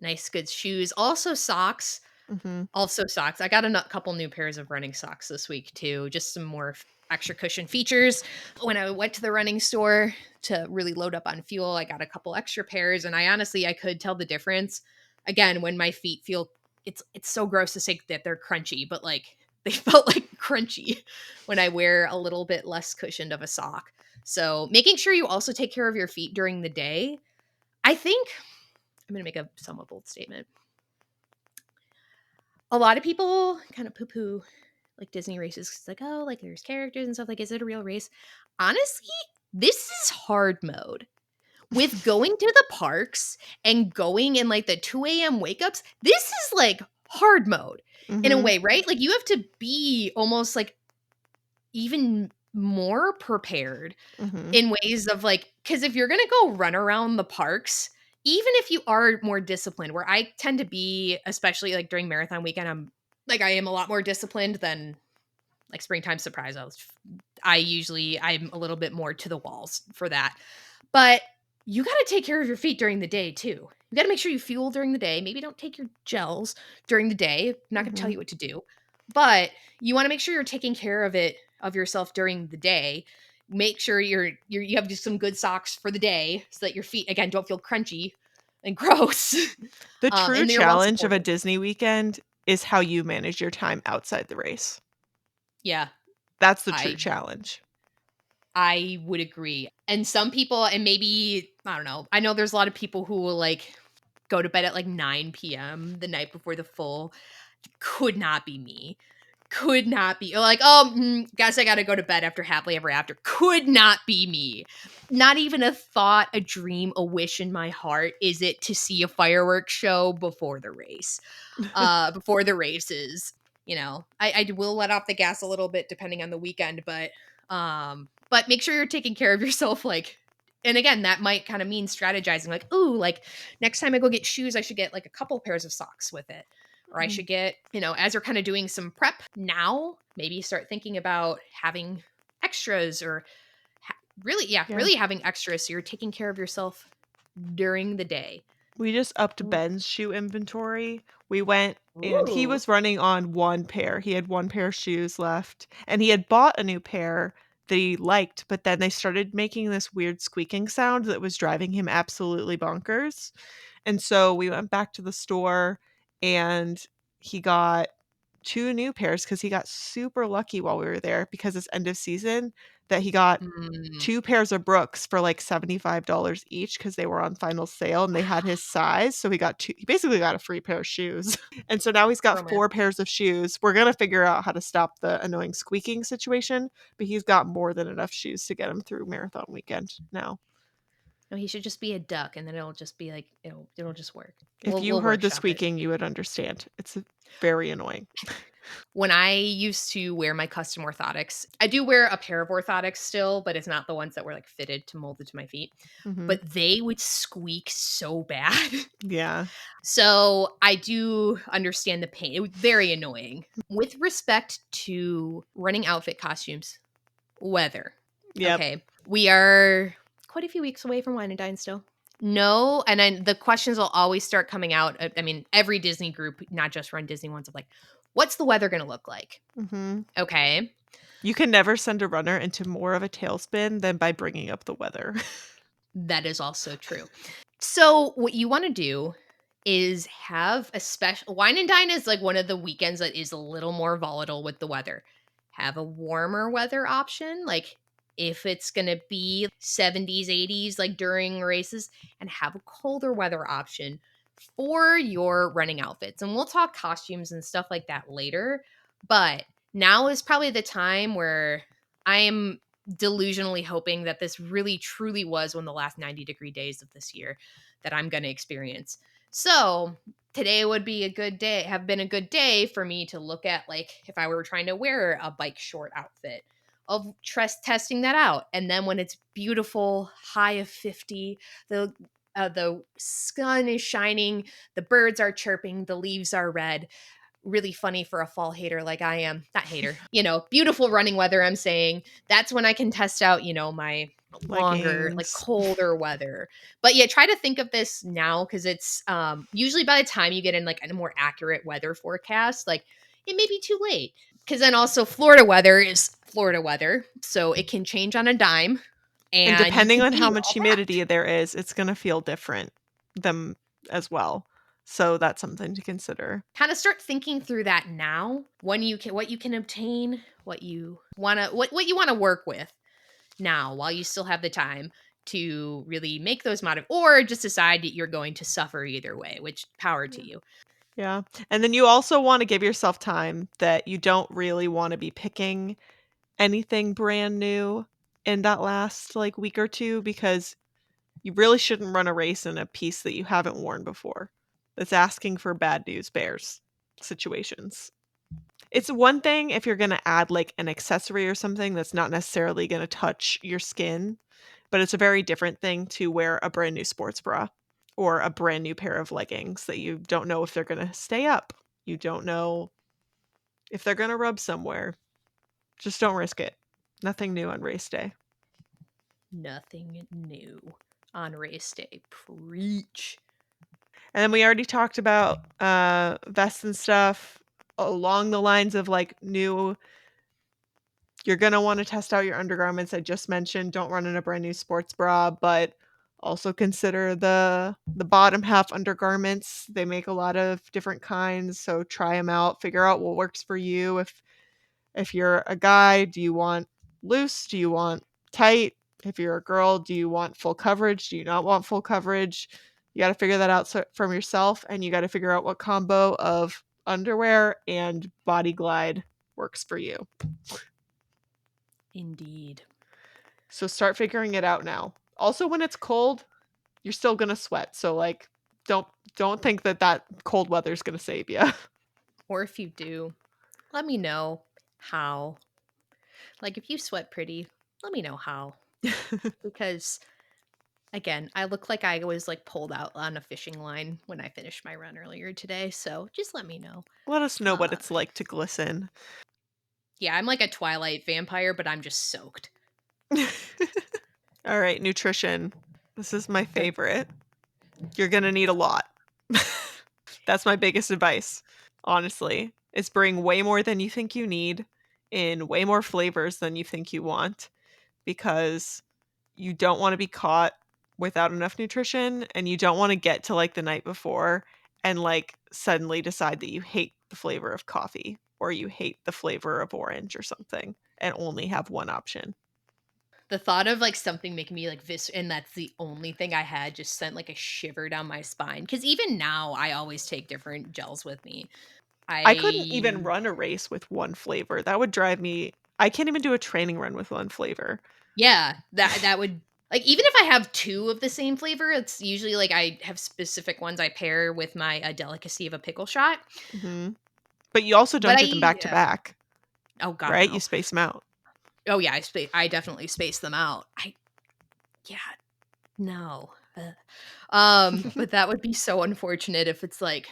Nice, good shoes. Also socks. Mhm. Also socks. I got a couple new pairs of running socks this week too. Just some more extra cushion features. When I went to the running store to really load up on fuel, I got a couple extra pairs, and I could tell the difference. Again, when my feet feel it's so gross to say that they're crunchy, but like they felt like crunchy when I wear a little bit less cushioned of a sock. So making sure you also take care of your feet during the day. I think I'm gonna make a somewhat bold statement. A lot of people kind of poo-poo like Disney races 'cause it's like, oh, like there's characters and stuff. Like, is it a real race? Honestly, this is hard mode. With going to the parks and going in like the 2 a.m. wake ups, this is like hard mode in a Mhm. way, right? Like you have to be almost like even more prepared Mhm. in ways of like, because if you're gonna go run around the parks, even if you are more disciplined, where I tend to be, especially like during marathon weekend, I am a lot more disciplined than like springtime surprise. I'm a little bit more to the walls for that. But you got to take care of your feet during the day too. You got to make sure you fuel during the day. Maybe don't take your gels during the day. I'm not going to tell Mhm. you what to do. But you want to make sure you're taking care of yourself during the day. Make sure you have just some good socks for the day so that your feet again don't feel crunchy and gross. The true And you're well challenge of a supported. Disney weekend is how you manage your time outside the race. Yeah. That's the true I challenge. I would agree. And some people, and maybe, I don't know, I know there's a lot of people who will like go to bed at like 9 p.m. the night before the full. Could not be me. Could not be like, oh, guess I got to go to bed after happily ever after. Could not be me. Not even a thought, a dream, a wish in my heart is it to see a fireworks show before the race, before the races. I will let off the gas a little bit depending on the weekend, but make sure you're taking care of yourself. Like, and again, that might kind of mean strategizing. Like, ooh, like next time I go get shoes, I should get like a couple pairs of socks with it, or I Mhm. should get, as you're kind of doing some prep now, maybe start thinking about having extras or really, yeah, Yeah. really having extras so you're taking care of yourself during the day. We just upped Ooh. Ben's shoe inventory. We went and he Ooh. was running on 1 pair. He had 1 pair of shoes left, and he had bought a new pair that he liked, but then they started making this weird squeaking sound that was driving him absolutely bonkers. And so we went back to the store and he got 2 new pairs because he got super lucky while we were there because it's end of season that he got Mm, 2 pairs of Brooks for, like, $75 each because they were on final sale and they had his size, so he basically got a free pair of shoes. And so now he's got 4 romantic. pairs of shoes. We're gonna figure out how to stop the annoying squeaking situation, but he's got more than enough shoes to get him through marathon weekend now. No, he should just be a duck, and then it'll just be like it'll just work. If We'll you we'll heard the workshop it. squeaking, you would understand. It's very annoying. When I used to wear my custom orthotics, I do wear a pair of orthotics still, but it's not the ones that were like fitted to molded to my feet. Mhm. But they would squeak so bad. Yeah. So I do understand the pain. It was very annoying. With respect to running outfit costumes, weather. Yep. Okay. We are quite a few weeks away from Wine and Dine still. No, and then the questions will always start coming out. I mean, every Disney group, not just Run Disney ones, of like, what's the weather going to look like? Mhm. Okay. You can never send a runner into more of a tailspin than by bringing up the weather. That is also true. So, what you want to do is have a special Wine and Dine is like one of the weekends that is a little more volatile with the weather. Have a warmer weather option, like if it's going to be 70s, 80s, like during races, and have a colder weather option for your running outfits. And we'll talk costumes and stuff like that later. But now is probably the time where I am delusionally hoping that this really truly was one of the last 90-degree days of this year that I'm going to experience. So today would be a good day, have been a good day for me to look at, like, if I were trying to wear a bike short outfit, of testing that out. And then when it's beautiful, high of 50, the sun is shining, the birds are chirping, the leaves are red. Really funny for a fall hater like I am. Not hater, beautiful running weather, I'm saying. That's when I can test out, my longer, like Leggings. colder weather. But yeah, try to think of this now because it's usually by the time you get in like a more accurate weather forecast, like it may be too late. Because then also Florida weather is Florida weather. So it can change on a dime And and you depending could on how be much all packed. humidity there is, it's gonna feel different them as well. So that's something to consider. Kind of start thinking through that now, when you can, what you can obtain, what you want to work with now while you still have the time to really make those or just decide that you're going to suffer either way, which power to Yeah. you. Yeah. And then you also wanna give yourself time that you don't really wanna be picking anything brand new in that last, like, week or 2 because you really shouldn't run a race in a piece that you haven't worn before. That's asking for bad news bears situations. It's one thing if you're gonna add, like, an accessory or something that's not necessarily gonna touch your skin, but it's a very different thing to wear a brand new sports bra or a brand new pair of leggings that you don't know if they're gonna stay up. You don't know if they're gonna rub somewhere. Just don't risk it. Nothing new on race day. Nothing new on race day. Preach. And then we already talked about, vests and stuff along the lines of, like, new you're gonna wanna test out your undergarments. I just mentioned don't run in a brand new sports bra, but also consider the bottom half undergarments. They make a lot of different kinds, so try them out, figure out what works for you. If you're a guy, do you want loose? Do you want tight? If you're a girl, do you want full coverage? Do you not want full coverage? You gotta figure that out from yourself, and you gotta figure out what combo of underwear and body glide works for you. Indeed. So start figuring it out now. Also, when it's cold, you're still gonna sweat. So like, don't don't think that cold weather is gonna save you. Or if you do, let me know how. Like if you sweat pretty, let me know how. Because again, I look like I was like pulled out on a fishing line when I finished my run earlier today. So just let me know. Let us know what Uh, it's like to glisten. yeah, I'm like a Twilight vampire, but I'm just soaked. All right, nutrition. This is my favorite. You're gonna need a lot. That's my biggest advice, honestly. Is bring way more than you think you need in way more flavors than you think you want because you don't want to be caught without enough nutrition and you don't want to get to like the night before and like suddenly decide that you hate the flavor of coffee or you hate the flavor of orange or something and only have one option. The thought of like something making me like this, and that's the only thing I had, just sent like a shiver down my spine. Because even now, I always take different gels with me. I couldn't even I run a race with one flavor. That would drive me I can't even do a training run with one flavor. Yeah, that would, like, even if I have 2 of the same flavor, it's usually like I have specific ones I pair with my, delicacy of a pickle shot. Mhm. But you also But don't do them back to back, oh god, right? You no. space them out. Oh yeah, I definitely space them out. Yeah, no. But that would be so unfortunate if it's like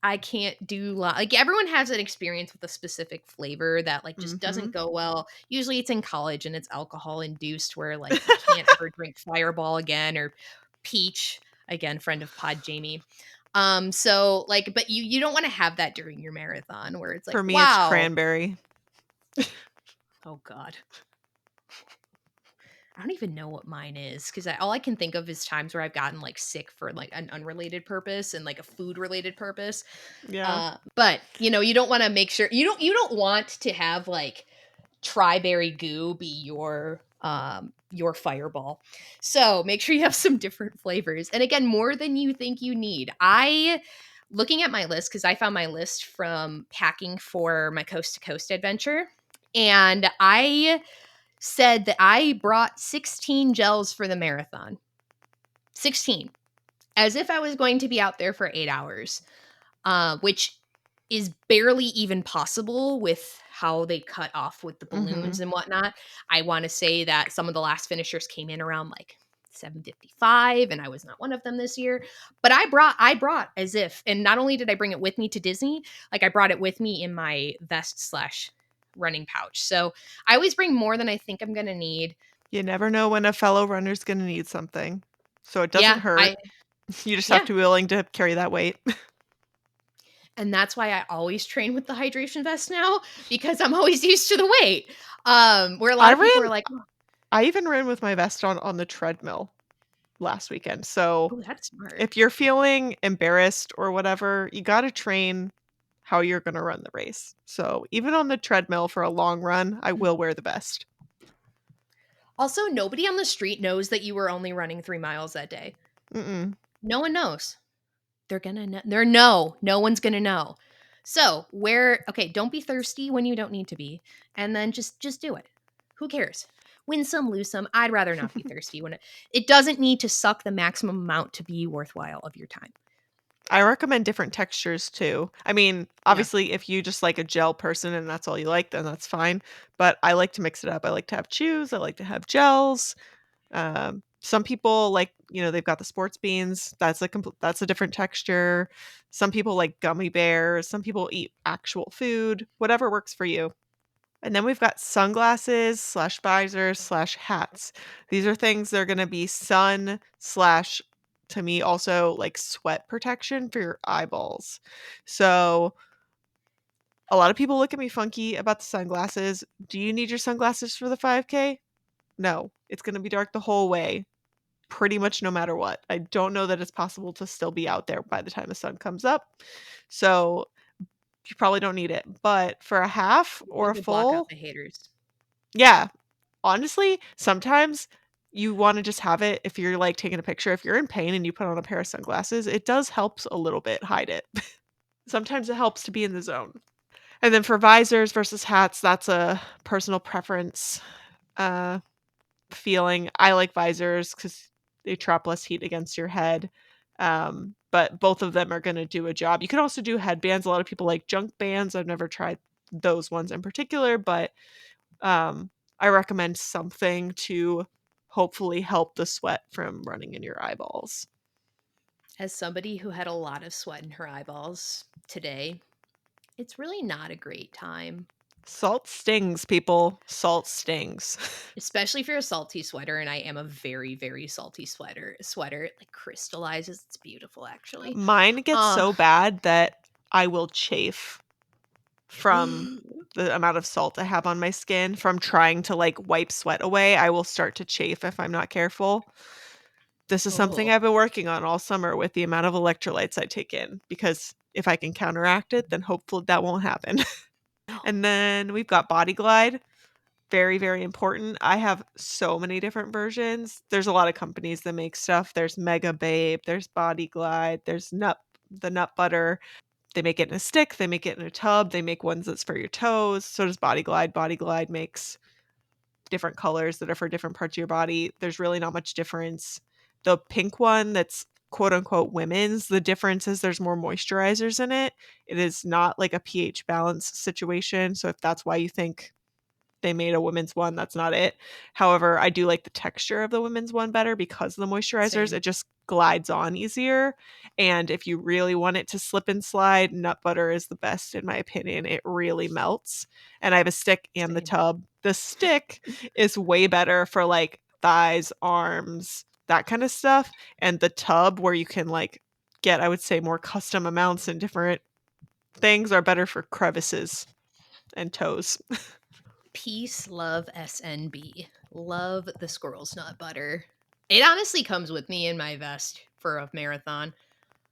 I can't do like everyone has an experience with a specific flavor that like just doesn't Mhm. go well. Usually it's in college and it's alcohol induced where like you can't ever drink Fireball again or peach again, friend of pod Jamie. So like but you don't want to have that during your marathon where it's like, For me, it's wow, cranberry. oh god. I don't even know what mine is because all I can think of is times where I've gotten like sick for like an unrelated purpose and like a food related purpose. Yeah. But you don't want to make sure you don't want to have like tri-berry goo be your fireball. So make sure you have some different flavors. And again, more than you think you need. I looking at my list, because I found my list from packing for my coast to coast adventure. And I said that I brought 16 gels for the marathon. 16. As if I was going to be out there for 8 hours, which is barely even possible with how they cut off with the balloons Mhm. and whatnot. I want to say that some of the last finishers came in around like 7:55, and I was not one of them this year. But I brought as if, and not only did I bring it with me to Disney, like I brought it with me in my vest slash running pouch. So I always bring more than I think I'm gonna need. You never know when a fellow runner's gonna need something. So it doesn't Yeah, hurt. I You just have yeah, to be willing to carry that weight. and that's why I always train with the hydration vest now, because I'm always used to the weight. Where a lot I of people ran are like, I even ran with my vest on the treadmill last weekend. So, "Oh, that's smart." if you're feeling embarrassed or whatever, you gotta train how you're gonna run the race. So, even on the treadmill for a long run, I will wear the vest. Also, nobody on the street knows that you were only running 3 miles that day. Mm-mm. No one knows. They're gonna know. No one's gonna know. So, where okay, don't be thirsty when you don't need to be, and then just do it. Who cares? Win some, lose some. I'd rather not be thirsty when it doesn't need to suck the maximum amount to be worthwhile of your time. I recommend different textures too. I mean, Yeah. obviously, if you just like a gel person and that's all you like, then that's fine. But I like to mix it up. I like to have chews. I like to have gels. Some people like, they've got the sports beans. That's a different texture. Some people like gummy bears. Some people eat actual food. Whatever works for you. And then we've got sunglasses slash visors slash hats. These are things that are going to be sun slash, to me, also like sweat protection for your eyeballs. So a lot of people look at me funky about the sunglasses. Do you need your sunglasses for the 5K? No, it's going to be dark the whole way, pretty much no matter what. I don't know that it's possible to still be out there by the time the sun comes up. So you probably don't need it. But for a half I or a think we'll block out full, the haters. yeah, honestly, sometimes you wanna just have it if you're, like, taking a picture. If you're in pain and you put on a pair of sunglasses, it does helps a little bit hide it. Sometimes it helps to be in the zone. And then for visors versus hats, that's a personal preference, uh, feeling. I like visors because they trap less heat against your head, but both of them are gonna do a job. You can also do headbands. A lot of people like junk bands. I've never tried those ones in particular, but um, I recommend something to hopefully help the sweat from running in your eyeballs. As somebody who had a lot of sweat in her eyeballs today, it's really not a great time. Salt stings, people. Salt stings. Especially if you're a salty sweater, and I am a very, very salty sweater. It like crystallizes. It's beautiful actually. Mine gets Uh so bad that I will chafe from the amount of salt I have on my skin from trying to like wipe sweat away. I will start to chafe if I'm not careful. This is something oh I've been working on all summer with the amount of electrolytes I take in because if I can counteract it, then hopefully that won't happen. no. And then we've got Body Glide. Very, very important. I have so many different versions. There's a lot of companies that make stuff. There's Mega Babe, there's Body Glide, there's the nut butter. They make it in a stick, they make it in a tub, they make ones that's for your toes. So does Body Glide. Body Glide makes different colors that are for different parts of your body. There's really not much difference. The pink one that's quote unquote women's, the difference is there's more moisturizers in it. It is not like a pH balance situation. So if that's why you think they made a women's one, that's not it. However, I do like the texture of the women's one better because of the moisturizers. Same. It just glides on easier. And if you really want it to slip and slide, nut butter is the best in my opinion. It really melts. And I have a stick and the Same. tub. The stick is way better for like thighs, arms, that kind of stuff. And the tub where you can like get, I would say, more custom amounts and different things are better for crevices and toes. Peace, love, SNB. Love the squirrel's nut butter. It honestly comes with me in my vest for a marathon.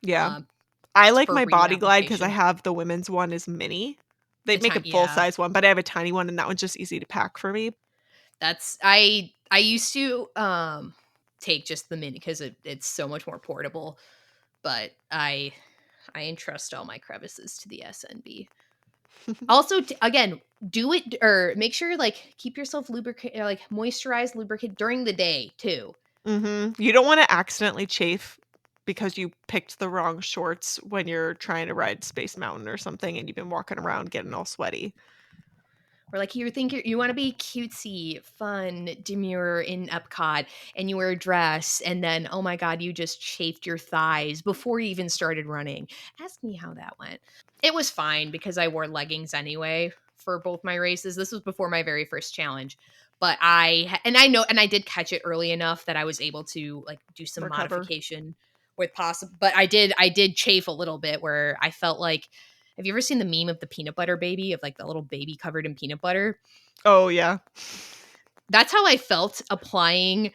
Yeah. Um, I it's like for my Body Glide because I reapplication. have the women's one is mini. They The make a time, yeah. full-size one, but I have a tiny one, and that one's just easy to pack for me. That's I used to, take just the mini 'cause it's so much more portable, but I entrust all my crevices to the SNB. Also, again, do it or make sure, like, keep yourself lubricate like, moisturize, lubricate during the day too. Mhm. You don't wanna accidentally chafe because you picked the wrong shorts when you're trying to ride Space Mountain or something, and you've been walking around getting all sweaty. Or like you think you want to be cutesy, fun, demure in Epcot, and you wear a dress, and then oh my god, you just chafed your thighs before you even started running. Ask me how that went. It was fine because I wore leggings anyway for both my races. This was before my very first challenge. But and I know and I did catch it early enough that I was able to like do some Recover. modification with possible but I did chafe a little bit where I felt like have you ever seen the meme of the peanut butter baby of like the little baby covered in peanut butter? Oh, yeah. That's how I felt applying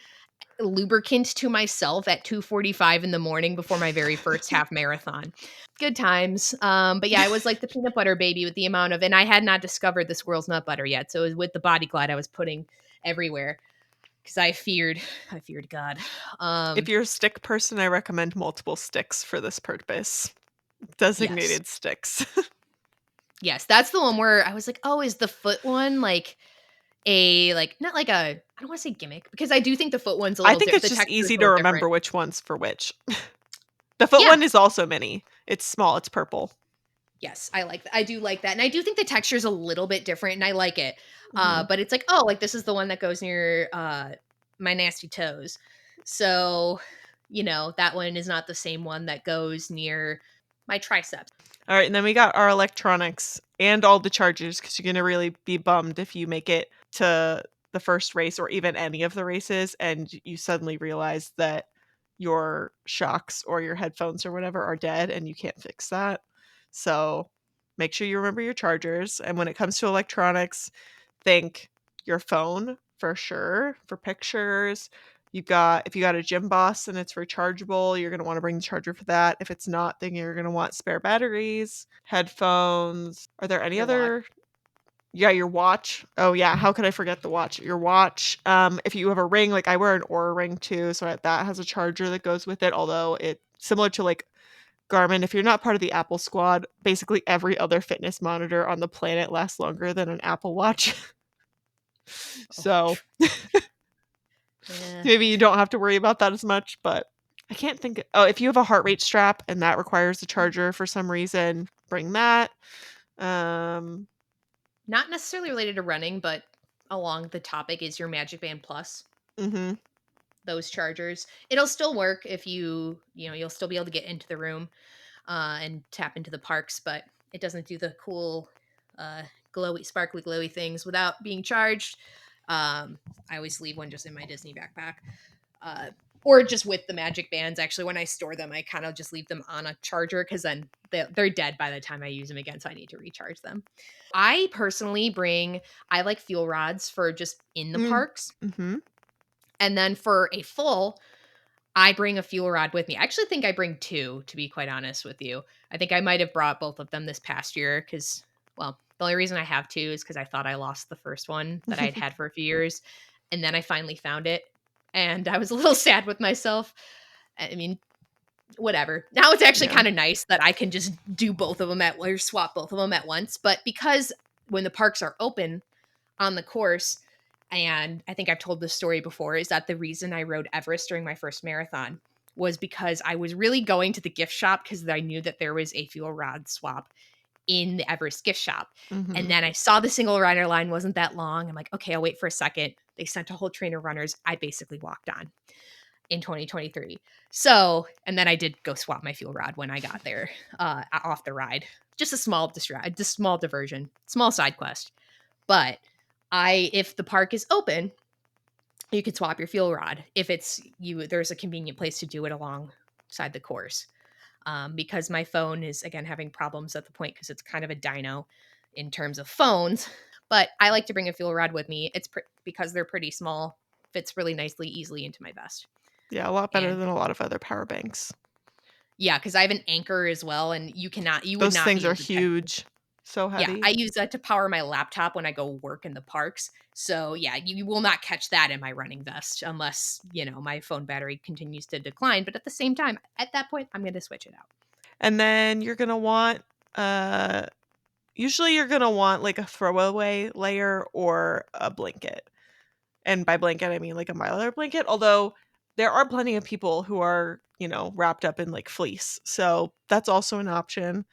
lubricant to myself at 2:45 in the morning before my very first half marathon. Good times. But yeah, I was like the peanut butter baby with the amount of and I had not discovered the squirrel's nut butter yet. So it was with the body glide I was putting everywhere because I feared God. If Um, you're a stick person, I recommend multiple sticks for this purpose. yes. Designated sticks. Yes, that's the one where I was like, "Oh, is the foot one like a like not like a I don't wanna say gimmick because I do think the foot one's a I little think it's the just texture is easy a to little different. remember which one's for which. The foot Yeah. one is also mini. It's small, it's purple. Yes, I do like that, and I do think the texture is a little bit different, and I like it. Mhm. But it's like, "Oh, like, this is the one that goes near, my nasty toes." So, that one is not the same one that goes near my triceps. Alright, and then we got our electronics and all the chargers because 'cause you're gonna really be bummed if you make it to the first race or even any of the races and you suddenly realize that your shocks or your headphones or whatever are dead and you can't fix that. So, make sure you remember your chargers, and when it comes to electronics, think your phone for sure, for pictures. If you got a Gym Boss and it's rechargeable, you're gonna wanna bring the charger for that. If it's not, then you're gonna want spare batteries, headphones. Are there any Your watch. other Yeah, your watch. Oh, yeah, how could I forget the watch? Your watch, if you have a ring, like, I wear an Aura ring too, so that has a charger that goes with it, although it similar to, like, Garmin, if you're not part of the Apple squad, basically every other fitness monitor on the planet lasts longer than an Apple Watch. Oh, So, yeah. maybe you don't have to worry about that as much, but I can't think oh, if you have a heart rate strap and that requires a charger for some reason, bring that. Um, Not necessarily related to running, but along the topic is your Magic Band Plus, mhm, those chargers. It'll still work if you'll still be able to get into the room. And tap into the parks, but it doesn't do the cool, uh, glowy, sparkly, glowy things without being charged. I always leave one just in my Disney backpack, uh, or just with the magic bands. Actually, when I store them, I kind of just leave them on a charger because then they're dead by the time I use them again, so I need to recharge them. I personally I like fuel rods for just in the mm, parks, mhm. and then for a full, I bring a fuel rod with me. I actually think I bring 2, to be quite honest with you. I think I might have brought both of them this past year because, well, the only reason I have 2 is because I thought I lost the first one that I'd had for a few years, and then I finally found it, and I was a little sad with myself. I mean, whatever. Now it's actually Yeah, kinda nice that I can just do both of them or swap both of them at once, but because when the parks are open on the course, and I think I've told this story before, is that the reason I rode Everest during my first marathon was because I was really going to the gift shop because I knew that there was a fuel rod swap in the Everest gift shop. And mhm. then I saw the single rider line wasn't that long. I'm like, okay, I'll wait for a second. They sent a whole train of runners. I basically walked on in 2023. So, and then I did go swap my fuel rod when I got there off the ride. Just a just small diversion, small side quest. But if the park is open, you could swap your fuel rod. If there's a convenient place to do it alongside the course. Because my phone is again having problems at the point because it's kind of a dyno in terms of phones. But I like to bring a fuel rod with me. Because they're pretty small, fits really nicely, easily into my vest. Yeah, a lot better And than a lot of other power banks. yeah, because I have an anchor as well, and you would Those not things be are able to check. huge. So Yeah, I heavy. use that to power my laptop when I go work in the parks. So, yeah, you will not catch that in my running vest unless, my phone battery continues to decline, but at the same time, at that point, I'm gonna switch it out. And then you're gonna want, uh usually you're gonna want, like, a throwaway layer or a blanket. And by blanket, I mean, like, a Mylar blanket, although there are plenty of people who are, wrapped up in, like, fleece, so that's also an option.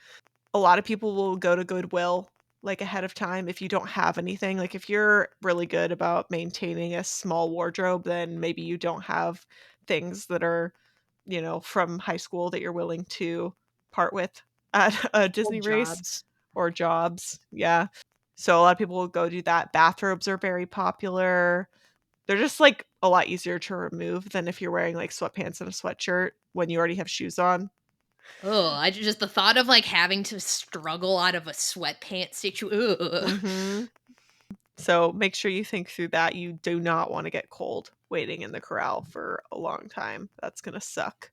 A lot of people will go to Goodwill, like, ahead of time if you don't have anything. Like, if you're really good about maintaining a small wardrobe, then maybe you don't have things that are, from high school that you're willing to part with at a Disney Old race jobs. or jobs. Yeah. So a lot of people will go do that. Bathrobes are very popular. They're just, like, a lot easier to remove than if you're wearing, like, sweatpants and a sweatshirt when you already have shoes on. Oh, I just the thought of, like, having to struggle out of a sweatpants situation. Mhm. So make sure you think through that. You do not wanna get cold waiting in the corral for a long time. That's gonna suck.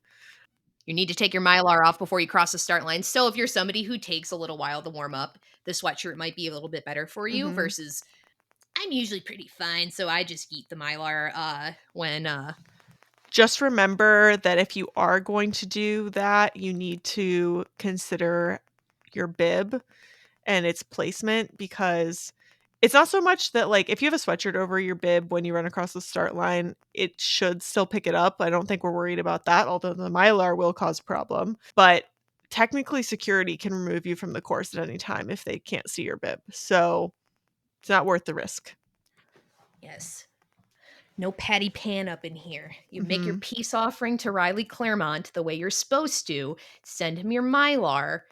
You need to take your Mylar off before you cross the start line. Still, if you're somebody who takes a little while to warm up, the sweatshirt might be a little bit better for you Mhm. versus I'm usually pretty fine, so I just eat the Mylar, when, Just remember that if you are going to do that, you need to consider your bib and its placement because it's not so much that, like, if you have a sweatshirt over your bib when you run across the start line, it should still pick it up. I don't think we're worried about that, although the Mylar will cause a problem. But technically, security can remove you from the course at any time if they can't see your bib. So it's not worth the risk. yes. No patty pan up in here. You make your Mhm. peace offering to Riley Claremont the way you're supposed to. Send him your Mylar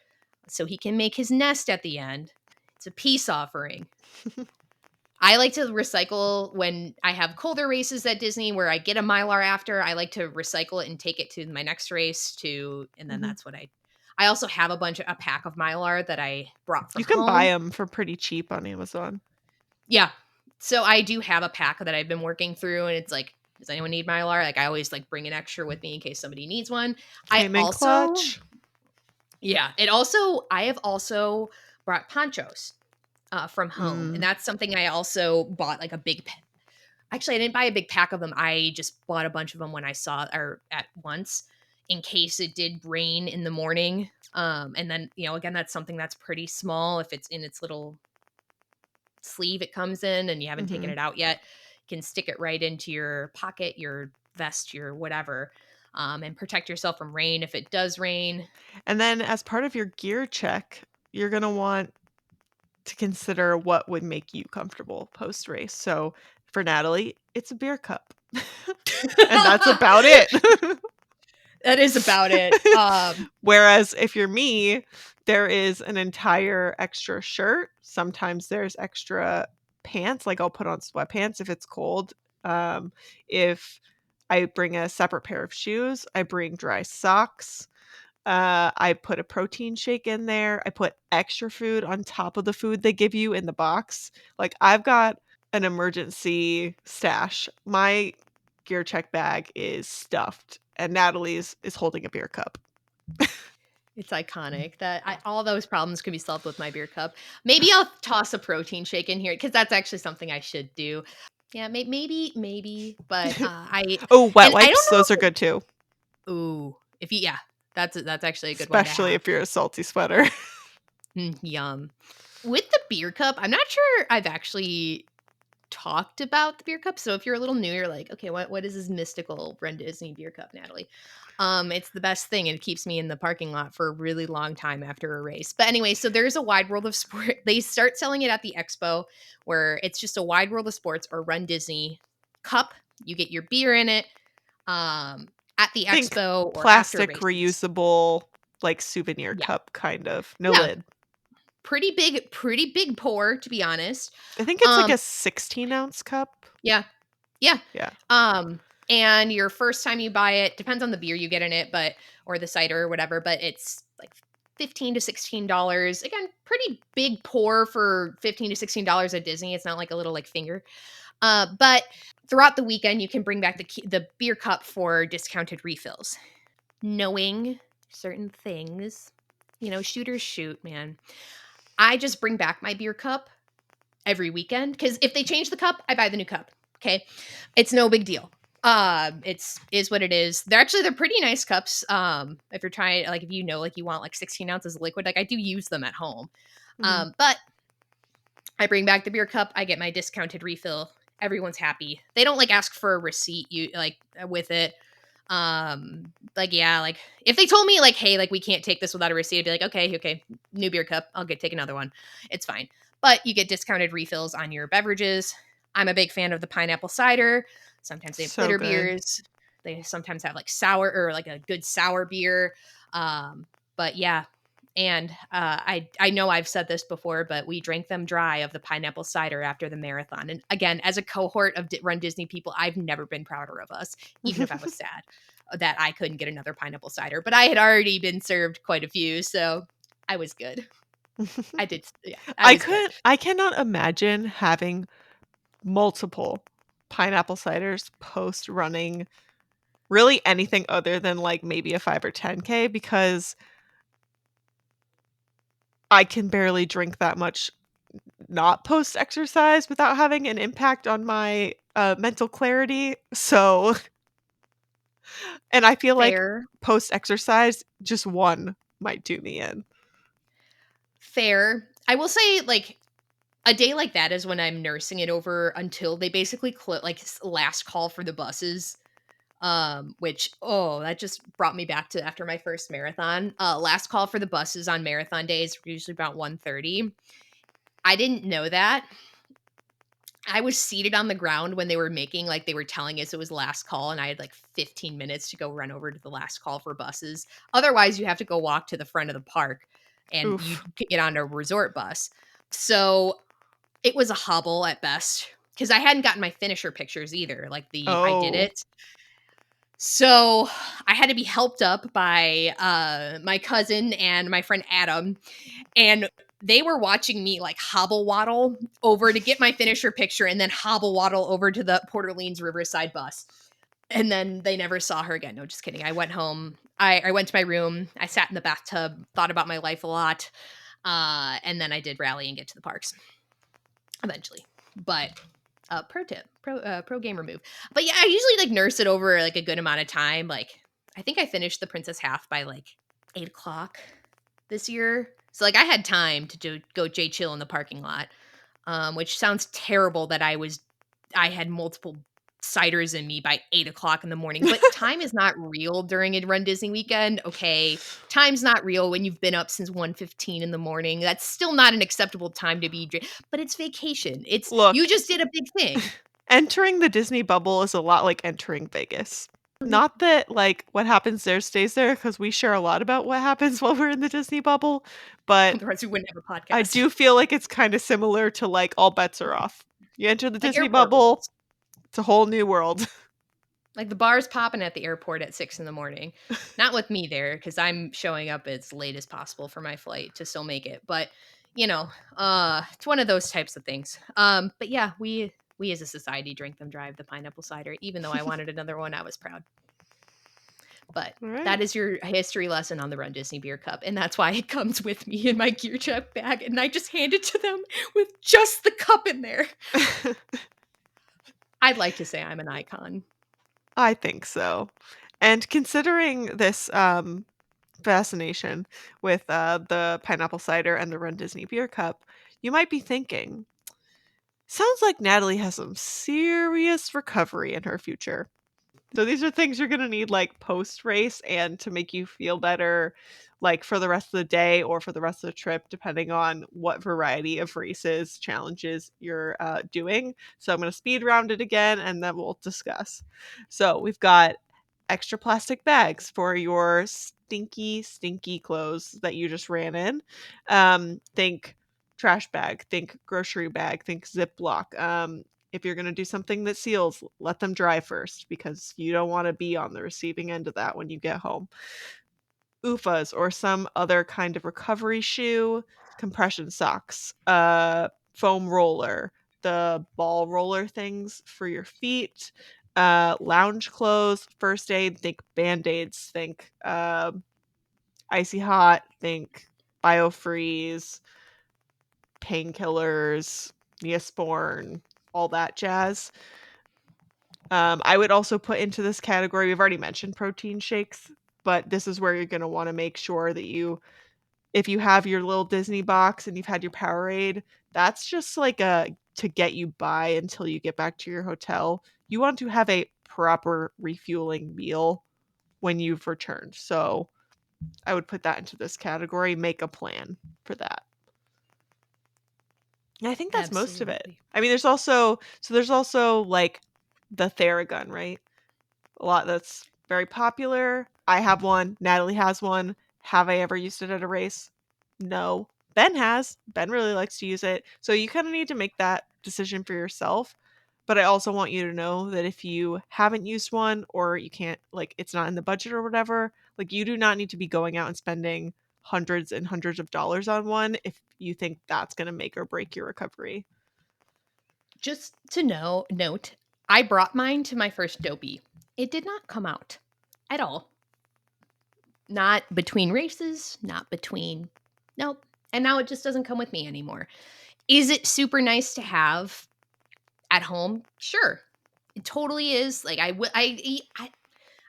so he can make his nest at the end. It's a peace offering. I like to recycle when I have colder races at Disney where I get a Mylar after. I like to recycle it and take it to my next race and then Mhm. that's what I also have a pack of Mylar that I brought You from can buy home. them for pretty cheap on Amazon. Yeah. So I do have a pack that I've been working through and it's like, does anyone need Mylar? Like I always like bring an extra with me in case somebody needs one. I Came in also clutch. yeah, I have also brought ponchos from home. And Mm. that's something I also bought like a big actually I didn't buy a big pack of them. I just bought a bunch of them when I saw or at once in case it did rain in the morning. And then, again, that's something that's pretty small if it's in its little sleeve it comes in and you haven't taken Mhm. it out yet, you can stick it right into your pocket, your vest, your whatever, and protect yourself from rain if it does rain. And then as part of your gear check, you're gonna want to consider what would make you comfortable post race. So for Natalie, it's a beer cup. And that's about it. That is about it. Whereas if you're me, there is an entire extra shirt. Sometimes there's extra pants, like I'll put on sweatpants if it's cold. If I bring a separate pair of shoes, I bring dry socks. I put a protein shake in there. I put extra food on top of the food they give you in the box. Like, I've got an emergency stash. My gear check bag is stuffed, and Natalie's is holding a beer cup. It's iconic that all those problems can be solved with my beer cup. Maybe I'll toss a protein shake in here because that's actually something I should do. Yeah, maybe, but Oh, wet and I don't wipes, those are know. good too, Ooh, if you yeah, that's actually a good one to especially have. if you're a salty sweater. Yum. With the beer cup, I'm not sure I've actually talked about the beer cup. So if you're a little new, you're like, okay, what is this mystical Ren Disney beer cup, Natalie? It's the best thing. It keeps me in the parking lot for a really long time after a race. But anyway, so there's a wide world of sport. They start selling it at the expo where it's just a wide world of sports or Run Disney cup. You get your beer in it at the Think expo or after plastic races. reusable, like, souvenir Yeah. cup, kind of. No Yeah. lid. Pretty big pour, to be honest. I think it's like Um, a 16-ounce cup. yeah. Yeah. Yeah. And your first time you buy it depends on the beer you get in it, but or the cider or whatever, but it's like $15 to $16. Again, pretty big pour for $15 to $16 at Disney. It's not like a little like finger. But throughout the weekend, you can bring back the beer cup for discounted refills. Knowing certain things, shooters shoot, man. I just bring back my beer cup every weekend because if they change the cup, I buy the new cup. Okay, it's no big deal. It's is what it is. They're pretty nice cups. If you're trying like if you know like you want like 16 ounces of liquid, like I do use them at home. Mhm. But I bring back the beer cup. I get my discounted refill. Everyone's happy. They don't like ask for a receipt. You like with it. Like yeah, like if they told me like, hey, like we can't take this without a receipt, I'd be like, okay, okay, new beer cup. I'll get take another one. It's fine. But you get discounted refills on your beverages. I'm a big fan of the pineapple cider. Sometimes they have So glitter good. beers. They sometimes have like sour or like a good sour beer. But yeah, and I know I've said this before, but we drank them dry of the pineapple cider after the marathon. And again, as a cohort of Run Disney people, I've never been prouder of us, even if I was sad that I couldn't get another pineapple cider. But I had already been served quite a few, so I was good. I did, yeah, I was good. I cannot imagine having multiple pineapple ciders post running really anything other than, like, maybe a 5 or 10K because I can barely drink that much not post-exercise without having an impact on my, mental clarity, so and I feel like Fair, post-exercise, just 1 might do me in. fair. I will say, like, a day like that is when I'm nursing it over until they basically like last call for the buses. Which oh, that just brought me back to after my first marathon. Last call for the buses on marathon days usually about 1:30. I didn't know that. I was seated on the ground when they were making like they were telling us it was last call, and I had like 15 minutes to go run over to the last call for buses. Otherwise, you have to go walk to the front of the park and you Oof. get on a resort bus. So it was a hobble at best because I hadn't gotten my finisher pictures either. Like the I did Oh. it. So I had to be helped up by my cousin and my friend Adam, and they were watching me like hobble waddle over to get my finisher picture and then hobble waddle over to the Port Orleans Riverside bus. And then they never saw her again. No, just kidding. I went home. I went to my room. I sat in the bathtub, thought about my life a lot. And then I did rally and get to the parks eventually. But pro tip, pro gamer move. But yeah, I usually like nurse it over like a good amount of time. Like I think I finished the Princess Half by like 8 o'clock this year. So like I had time to go J chill in the parking lot, which sounds terrible that I had multiple ciders in me by 8 o'clock in the morning. But time is not real during a Run Disney weekend. Okay, time's not real when you've been up since 1:15 in the morning. That's still not an acceptable time to be. But it's vacation. It's you Look, just did a big thing. entering the Disney bubble is a lot like entering Vegas. Not that, like, what happens there stays there, because we share a lot about what happens while we're in the Disney bubble, but Otherwise, we wouldn't have a I podcast. do feel like it's kinda similar to, like, all bets are off. You enter the Like Disney airport bubble, rules. it's a whole new world. Like the bar's popping at the airport at 6 in the morning. Not with me there because I'm showing up as late as possible for my flight to still make it. But it's one of those types of things. But yeah, we as a society drink them drive the pineapple cider. Even though I wanted another one, I was proud. But that Alright. is your history lesson on the Run Disney beer cup, and that's why it comes with me in my gear check bag, and I just hand it to them with just the cup in there. I'd like to say I'm an icon. I think so. And considering this, fascination with, the pineapple cider and the Run Disney beer cup, you might be thinking, "Sounds like Natalie has some serious recovery in her future." So these are things you're gonna need, like, post-race and to make you feel better, like, for the rest of the day or for the rest of the trip, depending on what variety of races, challenges you're, doing. So I'm gonna speed round it again, and then we'll discuss. So we've got extra plastic bags for your stinky, stinky clothes that you just ran in. Think trash bag, think grocery bag, think Ziploc. If you're gonna do something that seals, let them dry first because you don't wanna be on the receiving end of that when you get home. OOFAs or some other kind of recovery shoe, compression socks, foam roller, the ball roller things for your feet, lounge clothes, first aid, think Band-Aids, think, Icy Hot, think BioFreeze, painkillers, Neosporin, all that jazz. I would also put into this category, we've already mentioned protein shakes, but this is where you're gonna wanna make sure that if you have your little Disney box and you've had your Powerade, that's just like a to get you by until you get back to your hotel. You want to have a proper refueling meal when you've returned. So I would put that into this category, make a plan for that. And I think that's most of it. Absolutely. I mean, there's also like the Theragun, right? A lot that's very popular. I have one. Natalie has one. Have I ever used it at a race? No. Ben has. Ben really likes to use it. So you kind of need to make that decision for yourself. But I also want you to know that if you haven't used one or you can't, like, it's not in the budget or whatever, like, you do not need to be going out and spending hundreds and hundreds of dollars on one if you think that's going to make or break your recovery. Just to note, I brought mine to my first dopey. It did not come out at all. Not between races, not between nope. And now it just doesn't come with me anymore. Is it super nice to have at home? Sure. It totally is. Like I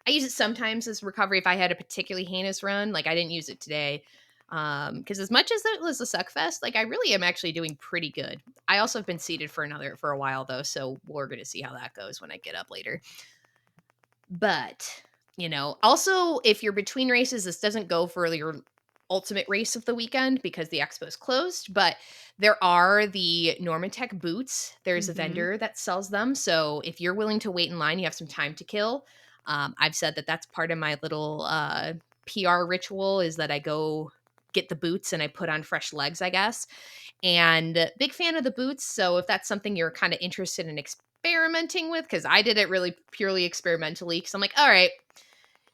use it sometimes as recovery if I had a particularly heinous run. Like I didn't use it today. Because as much as it was a suck fest, like I really am actually doing pretty good. I also have been seated for a while though, so we're gonna see how that goes when I get up later. But, also if you're between races, this doesn't go for your ultimate race of the weekend because the expo's closed, but there are the Normatec boots. There's a Mhm. vendor that sells them. So if you're willing to wait in line, you have some time to kill. I've said that that's part of my little PR ritual is that I go get the boots and I put on fresh legs, I guess. And big fan of the boots. So if that's something you're kind of interested in experimenting with, because I did it really purely experimentally, because I'm like, all right,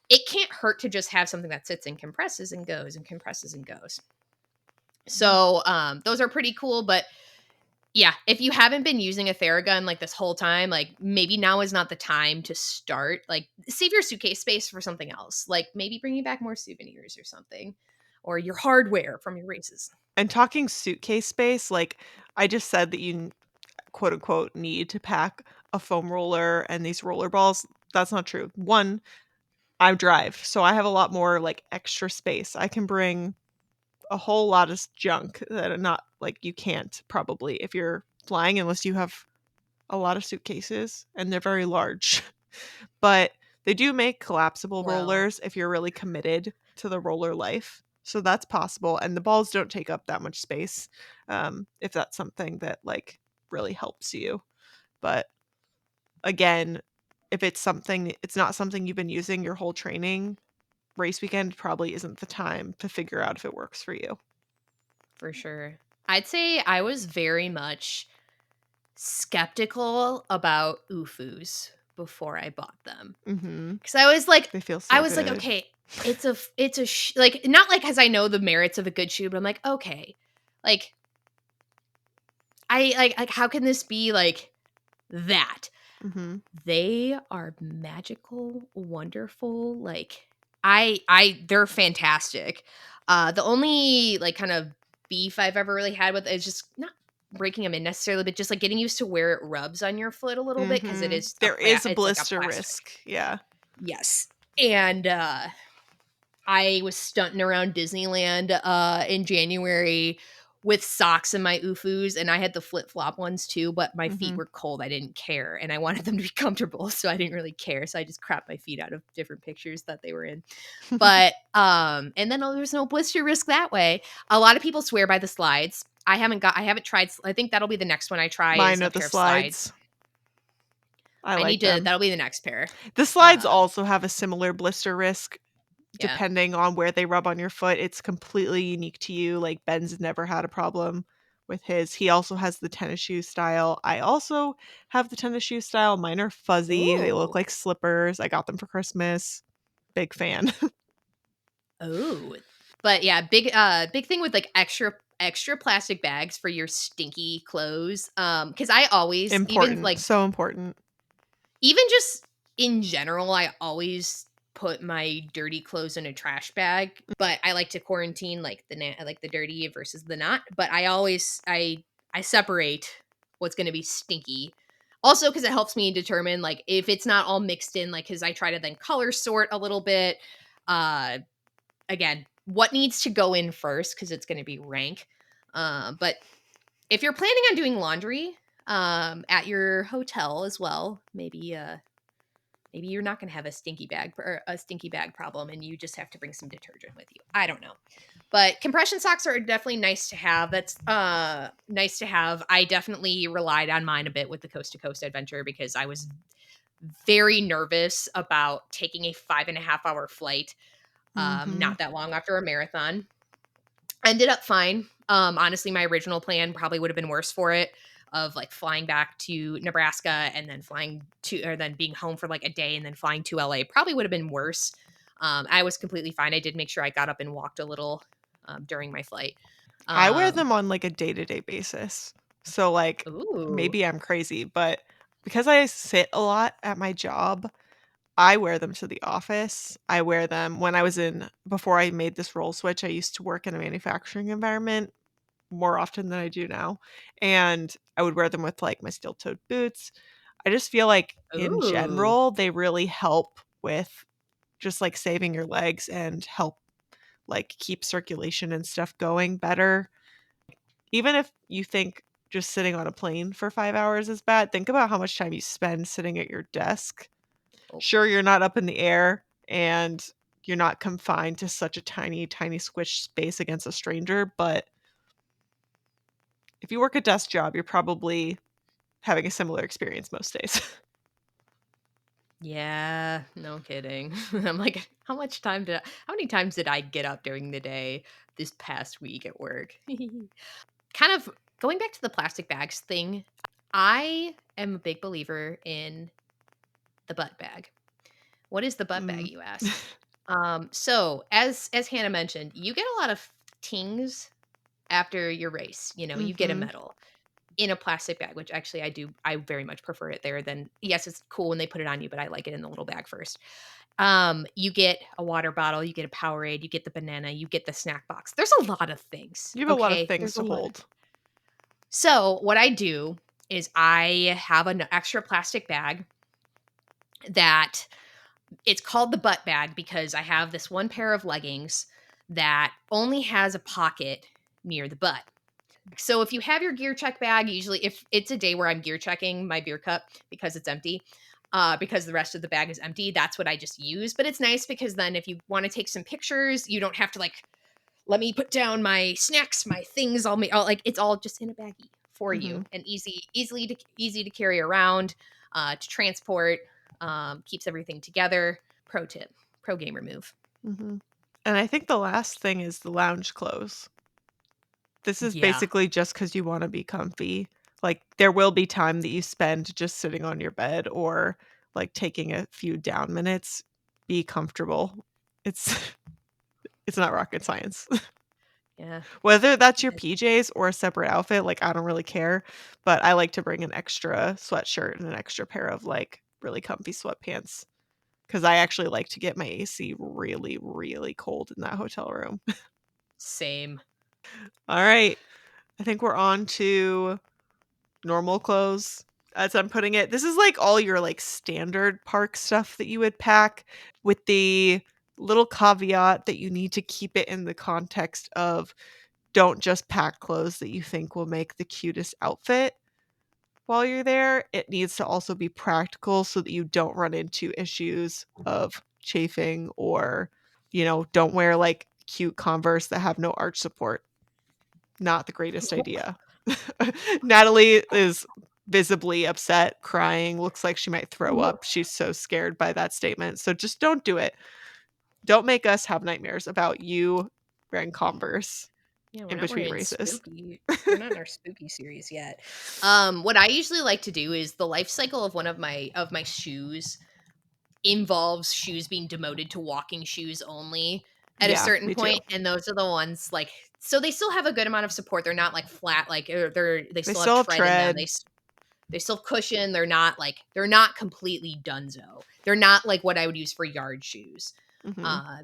it can't hurt to just have something that sits and compresses and goes and compresses and goes. So those are pretty cool. But yeah, if you haven't been using a Theragun like this whole time, like maybe now is not the time to start. Like save your suitcase space for something else. Like maybe bringing back more souvenirs or something, or your hardware from your races. And talking suitcase space, like I just said that you quote unquote need to pack a foam roller and these roller balls. That's not true. One, I drive, so I have a lot more like extra space. I can bring a whole lot of junk that are not like you can't probably if you're flying unless you have a lot of suitcases and they're very large. But they do make collapsible Well, rollers if you're really committed to the roller life. So that's possible. And the balls don't take up that much space if that's something that like really helps you. But again, if it's not something you've been using your whole training, race weekend probably isn't the time to figure out if it works for you. for sure. I'd say I was very much skeptical about UFUs before I bought them. Mhm. Cuz I was like They feel so good. okay, like not like cuz I know the merits of a good shoe, but I'm like, okay. Like like how can this be like that? Mhm. They are magical, wonderful, like I they're fantastic. The only like kind of beef I've ever really had with it is just not breaking them in necessarily, but just like getting used to where it rubs on your foot a little bit because it Mhm. is There is a it's like a blister plastic. risk. Yeah. Yes. And I was stunting around Disneyland in January with socks in my UFUs, and I had the flip flop ones too, but my feet Mhm. were cold. I didn't care, and I wanted them to be comfortable, so I didn't really care. So I just crapped my feet out of different pictures that they were in. But and then there's no blister risk that way. A lot of people swear by the slides. I haven't tried. I think that'll be the next one I try is Mine are a the pair of slides. slides. I I need like to. them. That'll be the next pair. The slides Um, also have a similar blister risk yeah. depending on where they rub on your foot. It's completely unique to you. Like Ben's never had a problem with his. He also has the tennis shoe style. I also have the tennis shoe style. Mine are fuzzy. They look Ooh. like slippers. I got them for Christmas. Big fan. Oh, but yeah, big thing with like extra plastic bags for your stinky clothes. Because I always Important. So important. even just in general, I always put my dirty clothes in a trash bag, but I like to quarantine like like the dirty versus the not. But I separate what's going to be stinky. Also, because it helps me determine like if it's not all mixed in, like because I try to then color sort a little bit. Uh, Again, what needs to go in first because it's going to be rank. But if you're planning on doing laundry at your hotel as well, maybe you're not going to have a stinky bag or a stinky bag problem and you just have to bring some detergent with you. I don't know. But compression socks are definitely nice to have. That's nice to have. I definitely relied on mine a bit with the coast to coast adventure because I was very nervous about taking a 5.5 hour flight Mhm. not that long after a marathon. Ended up fine. Honestly, my original plan probably would have been worse for it of like flying back to Nebraska and then flying to or then being home for like a day and then flying to LA probably would have been worse. I was completely fine. I did make sure I got up and walked a little during my flight. I wear Um, them on, like, a day-to-day basis. So, like, ooh, maybe I'm crazy, but because I sit a lot at my job, I wear them to the office. I wear them when I was in before I made this role switch, I used to work in a manufacturing environment more often than I do now, and I would wear them with, like, my steel-toed boots. I just feel like, in ooh, general, they really help with just, like, saving your legs and help, like, keep circulation and stuff going better. Even if you think just sitting on a plane for 5 hours is bad, think about how much time you spend sitting at your desk. oh, Sure, you're not up in the air and you're not confined to such a tiny, tiny squished space against a stranger, but if you work a desk job, you're probably having a similar experience most days. yeah, no kidding. I'm like, how many times did I get up during the day this past week at work? Kind of going back to the plastic bags thing, I am a big believer in the butt bag. What is the butt bag, Mm. you ask? So as Hannah mentioned, you get a lot of tings after your race. You know, you get a Mhm. medal in a plastic bag, which actually I very much prefer it there than yes, it's cool when they put it on you, but I like it in the little bag first. You get a water bottle, you get a Powerade, you get the banana, you get the snack box. There's a lot of things. You have a lot of Okay. things There's a to lot. hold. So, what I do is I have an extra plastic bag that it's called the butt bag because I have this one pair of leggings that only has a pocket near the butt. So if you have your gear check bag, usually if it's a day where I'm gear checking my beer cup because it's empty, because the rest of the bag is empty, that's what I just use. But it's nice because then if you want to take some pictures, you don't have to like let me put down my snacks, my things. I'll like it's all just in a baggie for you Mhm. and easy to carry around, to transport. Keeps everything together. Pro tip, pro gamer move. Mhm. And I think the last thing is the lounge clothes. This is Yeah, basically just because you wanna be comfy. Like, there will be time that you spend just sitting on your bed or, like, taking a few down minutes. Be comfortable. It's it's not rocket science. yeah. Whether that's your Yes. PJs or a separate outfit, like, I don't really care, but I like to bring an extra sweatshirt and an extra pair of, like, really comfy sweatpants because I actually like to get my AC really, really cold in that hotel room. Same. Alright, I think we're on to normal clothes, as I'm putting it. This is, like, all your, like, standard park stuff that you would pack with the little caveat that you need to keep it in the context of don't just pack clothes that you think will make the cutest outfit while you're there. It needs to also be practical so that you don't run into issues of chafing or, don't wear, like, cute Converse that have no arch support. Not the greatest idea. Natalie is visibly upset, crying, looks like she might throw up. She's so scared by that statement. So just don't do it. Don't make us have nightmares about you wearing Converse Yeah, we're in not between wearing races. spooky. We're not in our spooky series yet. What I usually like to do is the life cycle of one of my shoes involves shoes being demoted to walking shoes only at a Yeah, certain me too. point, and those are the ones like so they still have a good amount of support. They're not like flat, like they They still have still have tread in them. tread. They still cushion. They're not completely dunzo. They're not like what I would use for yard shoes. Mhm. Uh,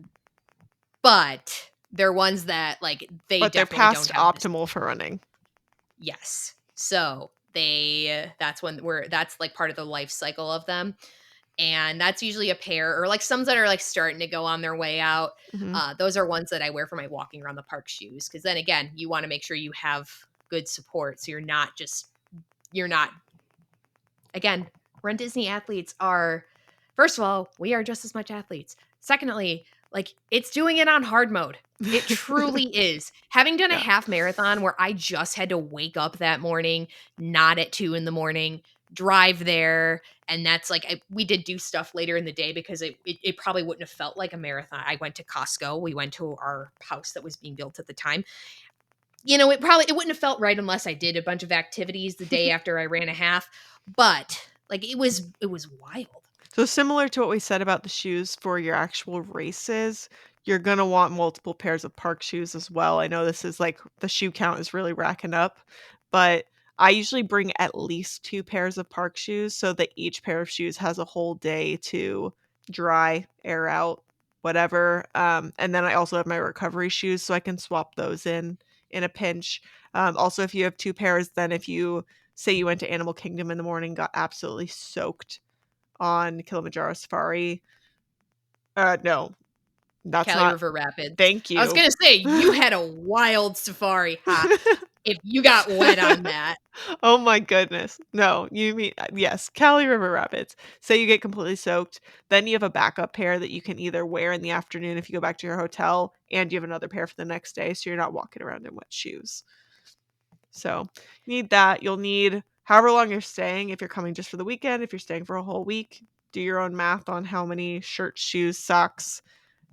but they're ones that, like, they But they're definitely don't past have this. optimal for running. Yes. So, that's when we're that's, like, part of the life cycle of them, and that's usually a pair or, like, some that are, like, starting to go on their way out. Mhm. Those are ones that I wear for my walking around the park shoes. Because then again, you wanna make sure you have good support, so you're not again, Run Disney athletes are first of all, we are just as much athletes. Secondly, like, it's doing it on hard mode. It truly is. Having done a Yeah. half marathon where I just had to wake up that morning, not at 2 in the morning, drive there, and that's like we did do stuff later in the day because it probably wouldn't have felt like a marathon. I went to Costco. We went to our house that was being built at the time. It wouldn't have felt right unless I did a bunch of activities the day after I ran a half, but, like, it was wild. So similar to what we said about the shoes for your actual races, you're gonna want multiple pairs of park shoes as well. I know this is like the shoe count is really racking up, but I usually bring at least 2 pairs of park shoes so that each pair of shoes has a whole day to dry, air out, whatever. And then I also have my recovery shoes so I can swap those in a pinch. Also, if you have 2 pairs, then if you say you went to Animal Kingdom in the morning, got absolutely soaked on Kilimanjaro Safari. No, that's Cali not River Rapids. thank I was you. gonna say, you had a wild safari, huh? If you got wet on that. Oh my goodness. No, you mean yes, Cali River Rapids. Say you get completely soaked, then you have a backup pair that you can either wear in the afternoon if you go back to your hotel, and you have another pair for the next day, so you're not walking around in wet shoes. So, you need that. You'll need however long you're staying, if you're coming just for the weekend, if you're staying for a whole week, do your own math on how many shirts, shoes, socks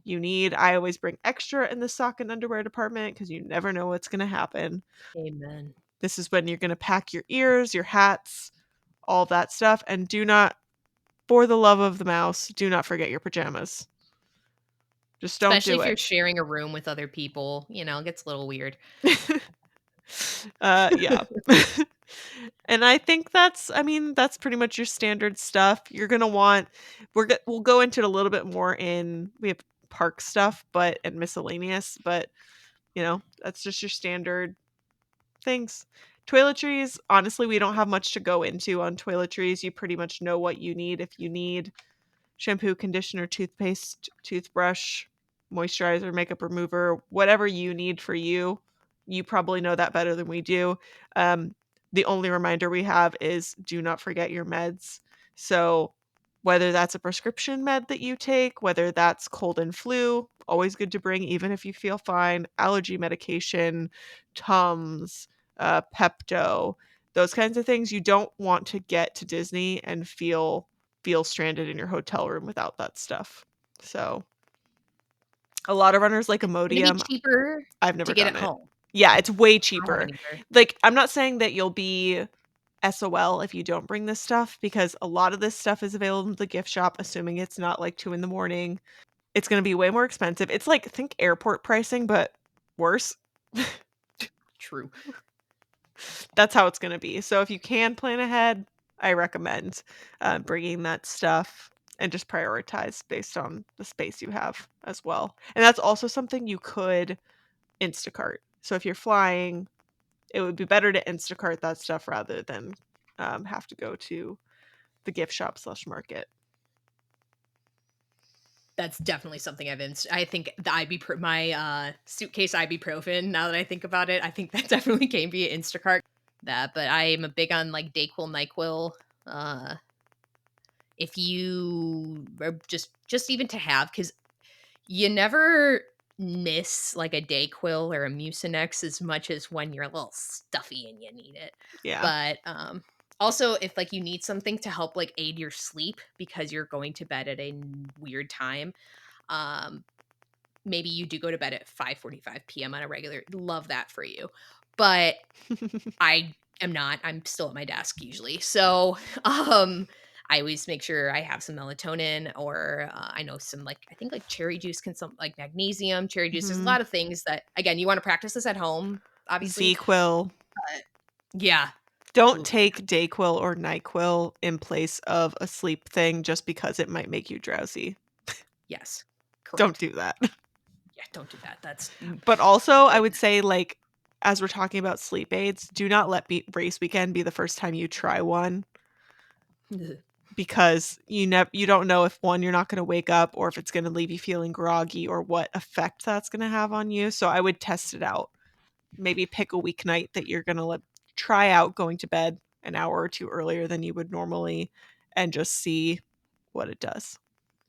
you need. I always bring extra in the sock and underwear department because you never know what's going to happen. Amen. This is when you're going to pack your ears, your hats, all that stuff. And do not, for the love of the mouse, do not forget your pajamas. Just don't Especially do if you're it. sharing a room with other people, it gets a little weird. Yeah. And I think that's pretty much your standard stuff. You're gonna want we'll go into it a little bit more in we have park stuff, but and miscellaneous, but that's just your standard things. Toiletries, honestly, we don't have much to go into on toiletries. You pretty much know what you need. If you need shampoo, conditioner, toothpaste, toothbrush, moisturizer, makeup remover, whatever you need for you. You probably know that better than we do. Um, the only reminder we have is do not forget your meds. So, whether that's a prescription med that you take, whether that's cold and flu, always good to bring, even if you feel fine, allergy medication, Tums, Pepto, those kinds of things. You don't want to get to Disney and feel stranded in your hotel room without that stuff. So, a lot of runners like It's gonna be Imodium. cheaper I've to never get it done it. home. Yeah, it's way I cheaper. haven't either. Like, I'm not saying that you'll be SOL if you don't bring this stuff because a lot of this stuff is available in the gift shop, assuming it's not like 2 in the morning. It's gonna be way more expensive. It's like, think airport pricing, but worse. True. That's how it's gonna be. So if you can plan ahead, I recommend bringing that stuff and just prioritize based on the space you have as well. And that's also something you could Instacart. So if you're flying, it would be better to Instacart that stuff rather than have to go to the gift shop slash market. That's definitely something I think the my, suitcase ibuprofen, now that I think about it, I think that definitely came via Instacart. But I am a big on, like, Dayquil, NyQuil, uh, if you are just even to have, because you never miss, like, a Dayquil or a Mucinex as much as when you're a little stuffy and you need it. Yeah. But, also, if, like, you need something to help, like, aid your sleep because you're going to bed at a weird time, um, maybe you do go to bed at 5:45 PM on a regular love that for you. But I am not. I'm still at my desk usually. So, I always make sure I have some melatonin or I know some like I think like cherry juice can some like magnesium, cherry juice. There's a Mhm. lot of things that again you want to practice this at home, obviously. ZQuil. Yeah. Don't Oof, take Dayquil or NyQuil in place of a sleep thing just because it might make you drowsy. yes, Don't correct. do that. Yeah, don't do that. But also, I like would say, like, as we're talking about sleep aids, do not let race weekend be the first time you try one because you don't know if one, you're not going to wake up or if it's going to leave you feeling groggy or what effect that's going to have on you. So I would test it out. Maybe pick a weeknight that you're going to try out going to bed an hour or two earlier than you would normally and just see what it does.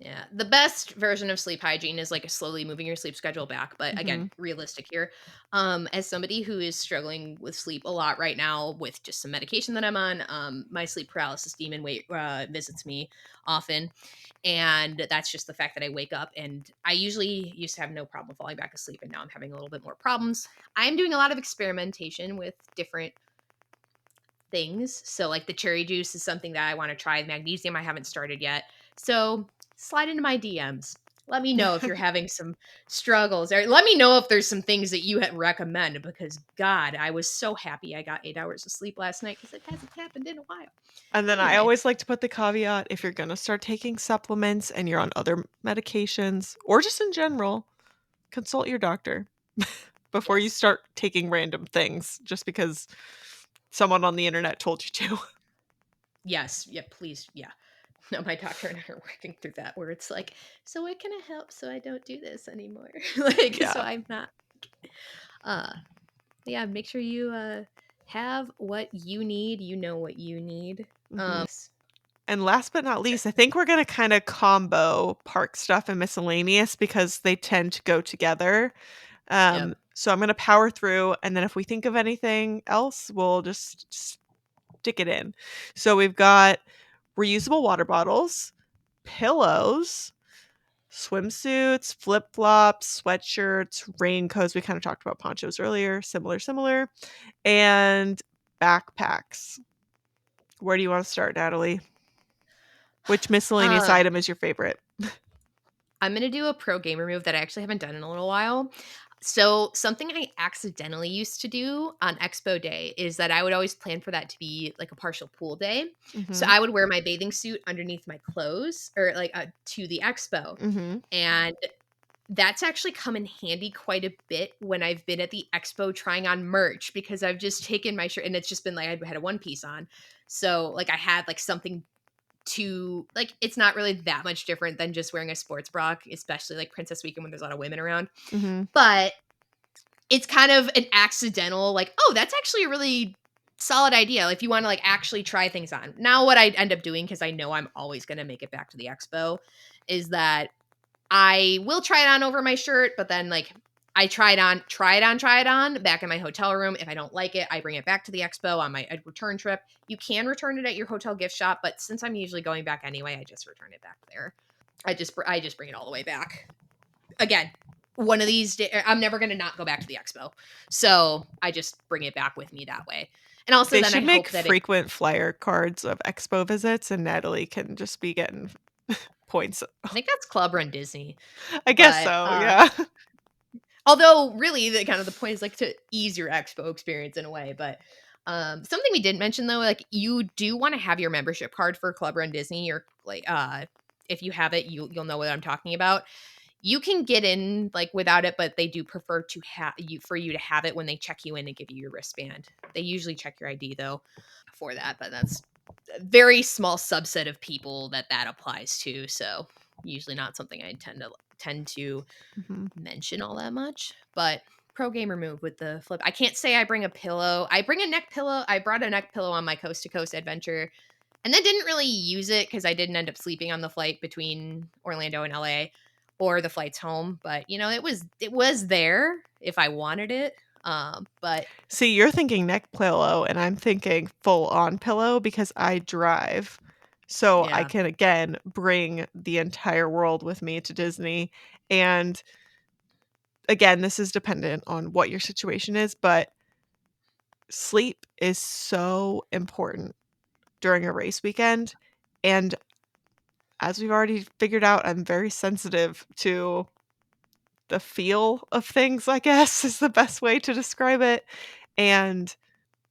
Yeah, the best version of sleep hygiene is like slowly moving your sleep schedule back, but again, Mhm. realistic here. As somebody who is struggling with sleep a lot right now with just some medication that I'm on, my sleep paralysis demon visits me often, and that's just the fact that I wake up and I usually used to have no problem falling back asleep, and now I'm having a little bit more problems. I'm doing a lot of experimentation with different things. So, like the cherry juice is something that I want to try. Magnesium, I haven't started yet. So, slide into my DMs. Let me know if you're having some struggles, or let me know if there's some things that you had recommend because God, I was so happy I got 8 hours of sleep last night because it hasn't happened in a while. And then I Anyway, always like to put the caveat, if you're going to start taking supplements and you're on other medications or just in general, consult your doctor before you yes, start taking random things just because someone on the internet told you to. yes, yeah, please, yeah. No, my doctor and I are working through that where it's like, so what can I help so I don't do this anymore? Like, so Yeah. I'm not. Uh, yeah, make sure you have what you need. You know what you need. Mhm. And last but not least, I think we're gonna kinda combo park stuff and miscellaneous because they tend to go together. Yep. So I'm gonna power through, and then if we think of anything else, we'll just stick it in. So we've got reusable water bottles, pillows, swimsuits, flip-flops, sweatshirts, raincoats, we kinda talked about ponchos earlier, similar, and backpacks. Where do you wanna start, Natalie? Which miscellaneous Uh, item is your favorite? I'm gonna do a pro gamer move that I actually haven't done in a little while. So something I accidentally used to do on Expo Day is that I would always plan for that to be like a partial pool day. So Mhm, I would wear my bathing suit underneath my clothes or like to the expo. mhm. And that's actually come in handy quite a bit when I've been at the expo trying on merch because I've just taken my shirt and it's just been like I had a one piece on. So like I had like something to like it's not really that much different than just wearing a sports bra, especially like Princess Weekend when there's a lot of women around. Mhm. But it's kind of an accidental like, oh, that's actually a really solid idea if you want to like actually try things on. Now what I end up doing because I know I'm always going to make it back to the expo is that I will try it on over my shirt, but then like I try it on back in my hotel room. If I don't like it, I bring it back to the expo on my return trip. You can return it at your hotel gift shop, but since I'm usually going back anyway, I just return it back there. I just bring it all the way back. Again, one of these days, I'm never going to not go back to the expo. So I just bring it back with me that way. And also They then I should make hope that it frequent flyer cards of expo visits, and Natalie can just be getting points. I think that's Club Run Disney. I guess But so, yeah. although really the kind of the point is like to ease your expo experience in a way, but something we didn't mention though, like you do want to have your membership card for Club Run Disney or like if you have it, you'll know what I'm talking about. You can get in like without it, but they do prefer to have you for you to have it when they check you in and give you your wristband. They usually check your ID though for that, but that's a very small subset of people that applies to. So usually not something I tend to Mhm. mention all that much, but pro gamer move with the flip. I can't say I bring a pillow. I bring a neck pillow. I brought a neck pillow on my coast to coast adventure and then didn't really use it because I didn't end up sleeping on the flight between Orlando and LA or the flights home. But you know, it was there if I wanted it. But See, you're thinking neck pillow, and I'm thinking full-on pillow because I drive. So I yeah, can, again, bring the entire world with me to Disney, and, again, this is dependent on what your situation is, but sleep is so important during a race weekend, and as we've already figured out, I'm very sensitive to the feel of things, I guess, is the best way to describe it, and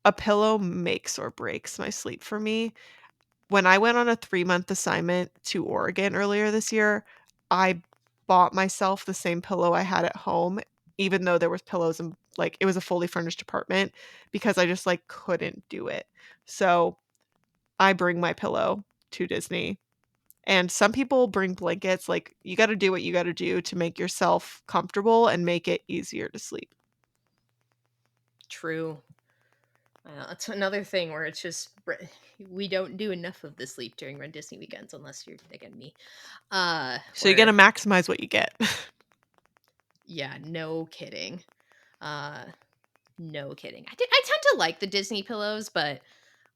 a pillow makes or breaks my sleep for me. When I went on a 3-month assignment to Oregon earlier this year, I bought myself the same pillow I had at home, even though there was pillows and like, it was a fully furnished apartment because I just, like, couldn't do it. So, I bring my pillow to Disney, and some people bring blankets, like, you gotta do what you gotta do to make yourself comfortable and make it easier to sleep. True. That's another thing where it's just we don't do enough of the sleep during Run Disney weekends, unless you're again me. So you Where gotta maximize what you get. yeah, no kidding. Uh, no kidding. I tend to like the Disney pillows, but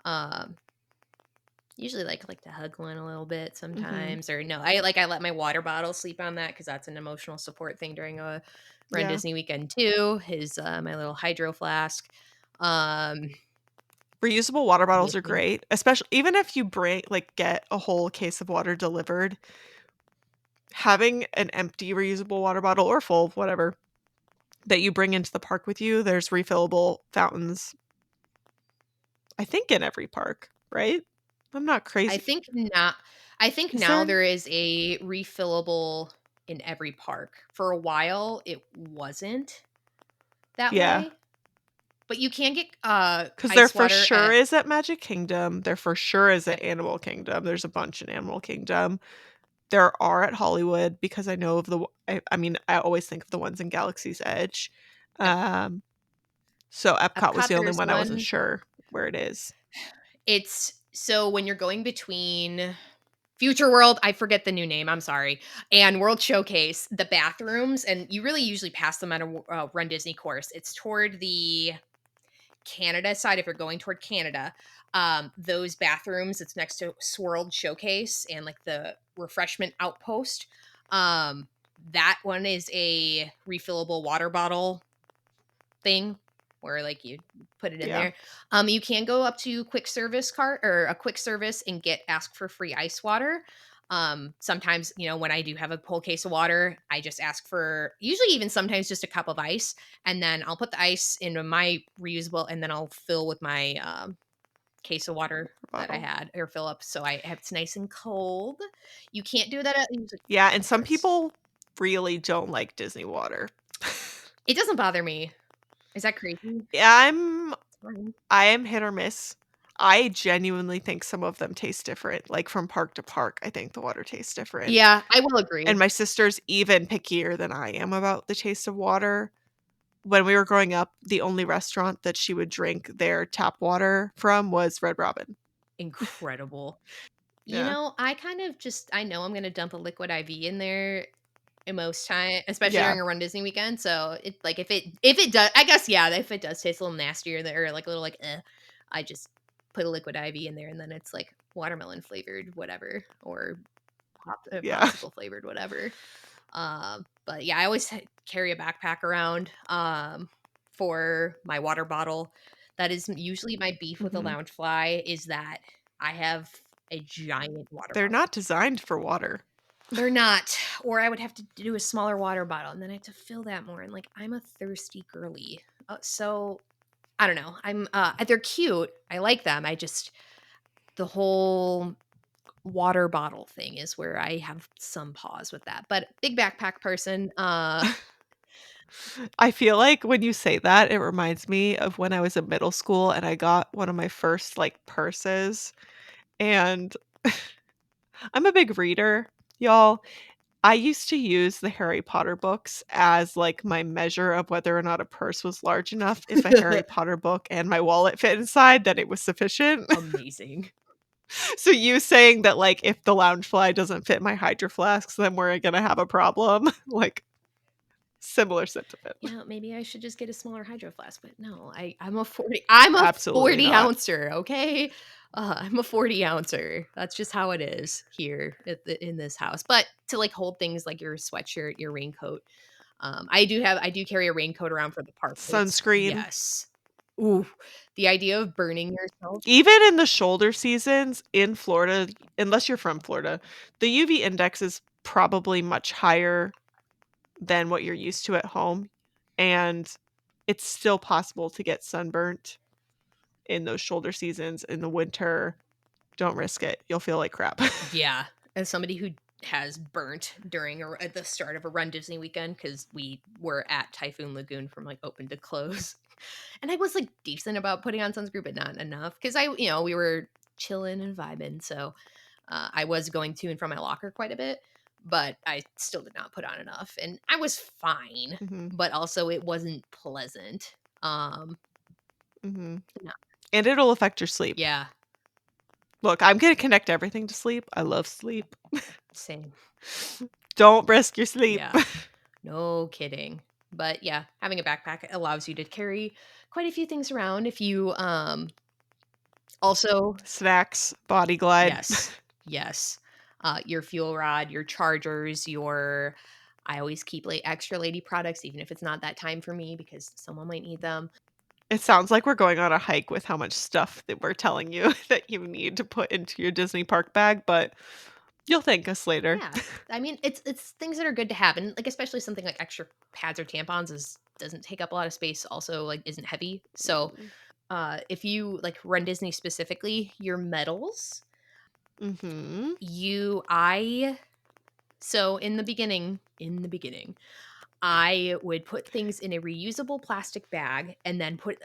um, usually like to hug one a little bit Mhm. sometimes, or no, I let my water bottle sleep on that because that's an emotional support thing during a Run Yeah. Disney weekend too. Is my little hydro flask. Um, Reusable water bottles are anything great, especially even if you bring like, get a whole case of water delivered, having an empty reusable water bottle or full, whatever, that you bring into the park with you, there's refillable fountains, I think in every park, right? I'm not I crazy. think not I think Is now there? there is a refillable in every park. For a while, it wasn't that Yeah, way, but you can get, 'cause there ice for water sure at is at Magic Kingdom, there for sure is at yep, Animal Kingdom, there's a bunch in Animal Kingdom. There are at Hollywood because I know of the o I mean, I always think of the ones in Galaxy's Edge. yep. Um, so Epcot was Epcot, the only there's one I wasn't one. sure where it is. It's so when you're going between Future World, I forget the new name, I'm sorry, and World Showcase, the bathrooms, and you really usually pass them at a Run Disney course. It's toward the Canada side, if you're going toward Canada, those bathrooms, it's next to Swirled Showcase and like the refreshment outpost. That one is a refillable water bottle thing where like you put it in Yeah. there. You can go up to quick service cart or a quick service and get ask for free ice water. Sometimes, when I do have a whole case of water, I just ask for usually even sometimes just a cup of ice, and then I'll put the ice into my reusable, and then I'll fill with my case of water that I Bottle. had or fill up so I have it's nice and cold. You can't do that at music Yeah, and some course. people really don't like Disney water. It doesn't bother me. Is that crazy? Yeah, It's fine. I am hit or miss. I genuinely think some of them taste different, like, from park to park, I think the water tastes different. Yeah, I will And agree. my sister's even pickier than I am about the taste of water. When we were growing up, the only restaurant that she would drink their tap water from was Red Robin. Incredible. Yeah. I kind of just I know I'm gonna dump a liquid IV in there in most time, especially Yeah. during a Run Disney weekend. So it like if it does, I guess yeah, if it does taste a little nastier there, or like a little like I just put a liquid IV in there, and then it's like watermelon flavored whatever, or Yeah. popsicle flavored whatever. But yeah, I always carry a backpack around for my water bottle. That is usually my beef with a Mhm. Loungefly is that I have a giant water They're bottle. not designed for water. They're not, or I would have to do a smaller water bottle, and then I have to fill that more. And like, I'm a thirsty girly, so I don't know. They're cute. I like them. I just the whole water bottle thing is where I have some pause with that. But big backpack person. I feel like when you say that, it reminds me of when I was in middle school and I got one of my first, like, purses, and I'm a big reader, y'all. I used to use the Harry Potter books as, like, my measure of whether or not a purse was large enough. If a Harry Potter book and my wallet fit inside, then it was sufficient. Amazing. So you saying that, like, if the Loungefly doesn't fit my Hydro Flasks, then we're gonna have a problem, like, similar sentiment. Maybe I should just get a smaller hydro flask, but no, I'm a Absolutely 40 not. ouncer, okay? I'm a 40 ouncer. That's just how it is here in this house. But to like hold things like your sweatshirt, your raincoat, I do carry a raincoat around for the park. But it's Sunscreen. yes. Ooh, the idea of burning yourself. Even in the shoulder seasons in Florida, unless you're from Florida, the UV index is probably much higher than what you're used to at home, and it's still possible to get sunburnt in those shoulder seasons in the winter, don't risk it. You'll feel like crap. Yeah, as somebody who has burnt during at the start of a Run Disney weekend because we were at Typhoon Lagoon from like open to close, and I was like decent about putting on sunscreen, but not enough because we were chilling and vibing, so I was going to and from my locker quite a bit, but I still did not put on enough, and I was fine, Mhm, but also it wasn't pleasant. mhm. No, And it'll affect your sleep. yeah, Look, I'm gonna connect everything to sleep. I love sleep. same, Don't risk your sleep. yeah. No kidding. But yeah, having a backpack allows you to carry quite a few things around if you also Snacks, Body Glide. yes, yes. Your fuel rod, your chargers, your I always keep like extra lady products even if it's not that time for me because someone might need them. It sounds like we're going on a hike with how much stuff that we're telling you that you need to put into your Disney park bag, but you'll thank us later. Yeah. I mean, it's things that are good to have and like especially something like extra pads or tampons is doesn't take up a lot of space also like isn't heavy. So, Mm. if you like run Disney specifically, your medals Mhm. You I so in the beginning, I would put things in a reusable plastic bag and then put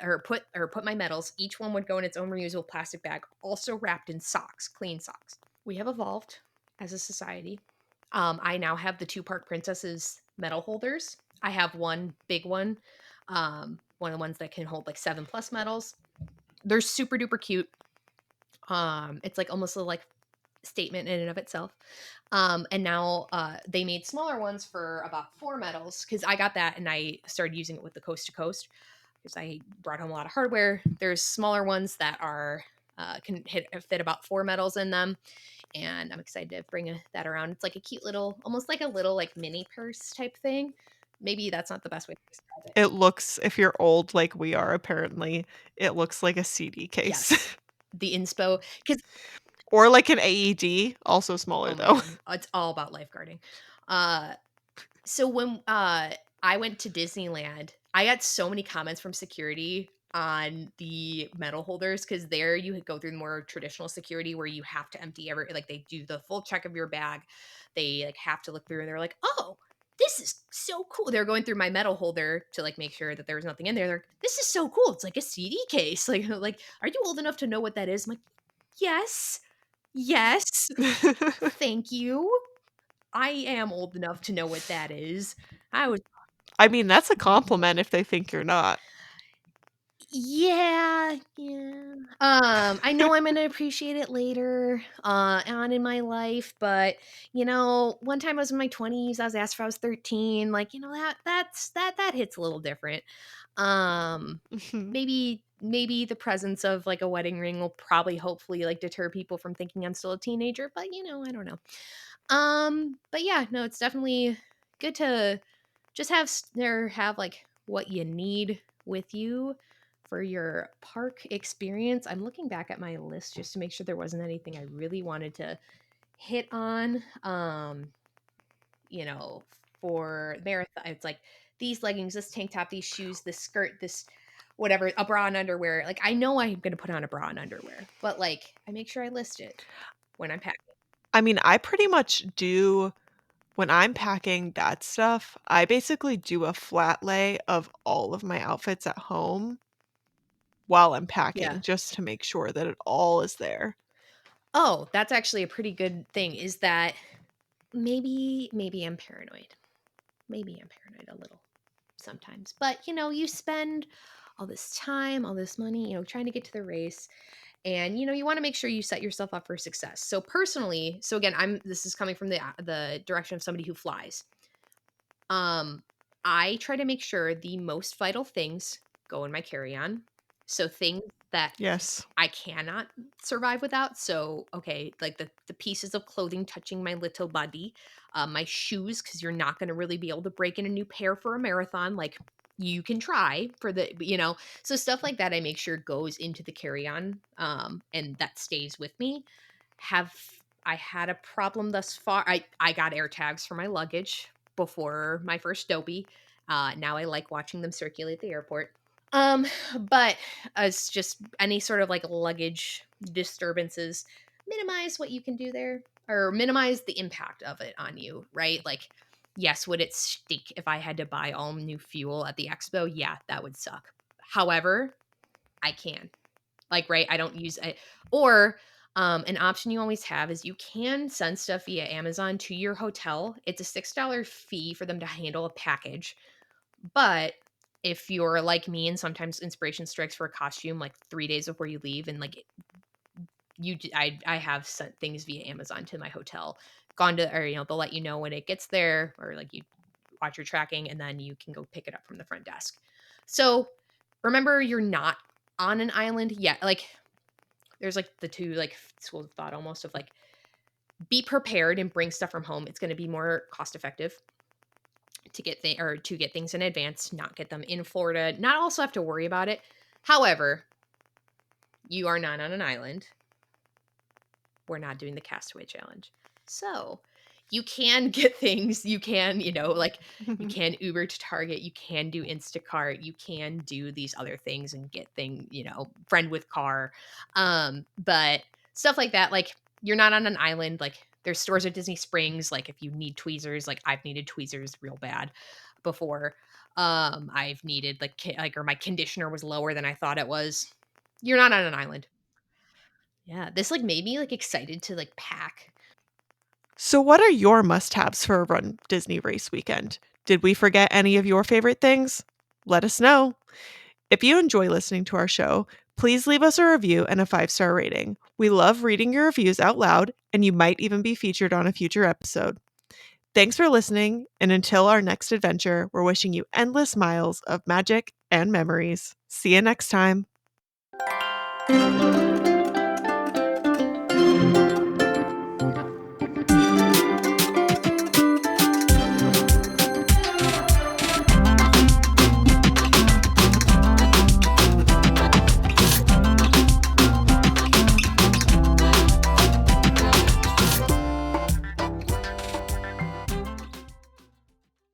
my metals. Each one would go in its own reusable plastic bag, also wrapped in socks, clean socks. We have evolved as a society. I now have the two Park Princesses medal holders. I have one big one, one of the ones that can hold like 7+ medals. They're super duper cute. It's like almost a like statement in and of itself. And now they made smaller ones for about 4 medals because I got that and I started using it with the Coast to Coast because I brought home a lot of hardware. There's smaller ones that are fit about 4 medals in them, and I'm excited to bring that around. It's like a cute little, almost like a little like mini purse type thing. Maybe that's not the best way to describe it. It looks if you're old like we are apparently, it looks like a CD case. Yes, the inspo because Or like an AED, also smaller oh my though. god, it's all about lifeguarding. Uh, So when, I went to Disneyland, I got so many comments from security on the medal holders because there you go through the more traditional security where you have to empty like, they do the full check of your bag. They, like, have to look through and they're like, "Oh, this is so cool." They're going through my medal holder to, like, make sure that there was nothing in there. They're like, "This is so cool. It's like a CD case." Like, "Are you old enough to know what that is?" I'm like, "Yes. Yes. Thank you." I am old enough to know what that is. I was I mean, that's a compliment if they think you're not. yeah, yeah. I know I'm gonna appreciate it later, on in my life, but, one time I was in my 20s, I was asked if I was 13, like, that hits a little different. Um, Mhm. maybe the presence of, like, a wedding ring will probably hopefully, like, deter people from thinking I'm still a teenager, but, I don't know. But yeah, no, it's definitely good to just have like what you need with you for your park experience. I'm looking back at my list just to make sure there wasn't anything I really wanted to hit on. You know, for marathon, it's like these leggings, this tank top, these shoes, this skirt, this whatever, a bra and underwear. Like I know I'm gonna put on a bra and underwear, but like I make sure I list it when I'm packing. I mean, I pretty much do when I'm packing that stuff, I basically do a flat lay of all of my outfits at home while I'm Yeah. packing just to make sure that it all is there. Oh, that's actually a pretty good thing is that maybe I'm paranoid. Maybe I'm paranoid a little sometimes. But, you spend all this time, all this money, trying to get to the race and you want to make sure you set yourself up for success. So personally, so again, this is coming from the direction of somebody who flies. Um, I try to make sure the most vital things go in my carry-on. So things that Yes. I cannot survive without. So, okay, like the pieces of clothing touching my little body, my shoes, because you're not going to really be able to break in a new pair for a marathon. Like you can try for so stuff like that. I make sure goes into the carry on, and that stays with me. Have I had a problem thus far? I got air tags for my luggage before my first dopey. Now I like watching them circulate the airport. Um, but as just any sort of like luggage disturbances, minimize what you can do there or minimize the impact of it on you, right? Like, yes, would it stink if I had to buy all new fuel at the expo? Yeah, that would suck. However, I can. Like, right, I don't use it. Or an option you always have is you can send stuff via Amazon to your hotel. It's a $6 fee for them to handle a package. But if you're like me and sometimes inspiration strikes for a costume like 3 days before you leave and like I have sent things via Amazon to my hotel, gone to or they'll let you know when it gets there or like you watch your tracking and then you can go pick it up from the front desk. So remember you're not on an island yet. Like there's like the two like schools of thought almost of like be prepared and bring stuff from home. It's going to be more cost effective to get things in advance, not get them in Florida, not also have to worry about it. However, you are not on an island. We're not doing the Castaway Challenge. So, you can get things, you can, like you can Uber to Target, you can do Instacart, you can do these other things and get friend with car. But stuff like that, like you're not on an island, like there's stores at Disney Springs, like if you need tweezers, like I've needed tweezers real bad before. I've needed like or my conditioner was lower than I thought it was. You're not on an island. Yeah, this, like, made me, like, excited to, like, pack. So, what are your must haves for a Run Disney race weekend? Did we forget any of your favorite things? Let us know. If you enjoy listening to our show, please leave us a review and a 5-star rating. We love reading your reviews out loud, and you might even be featured on a future episode. Thanks for listening, and until our next adventure, we're wishing you endless miles of magic and memories. See you next time.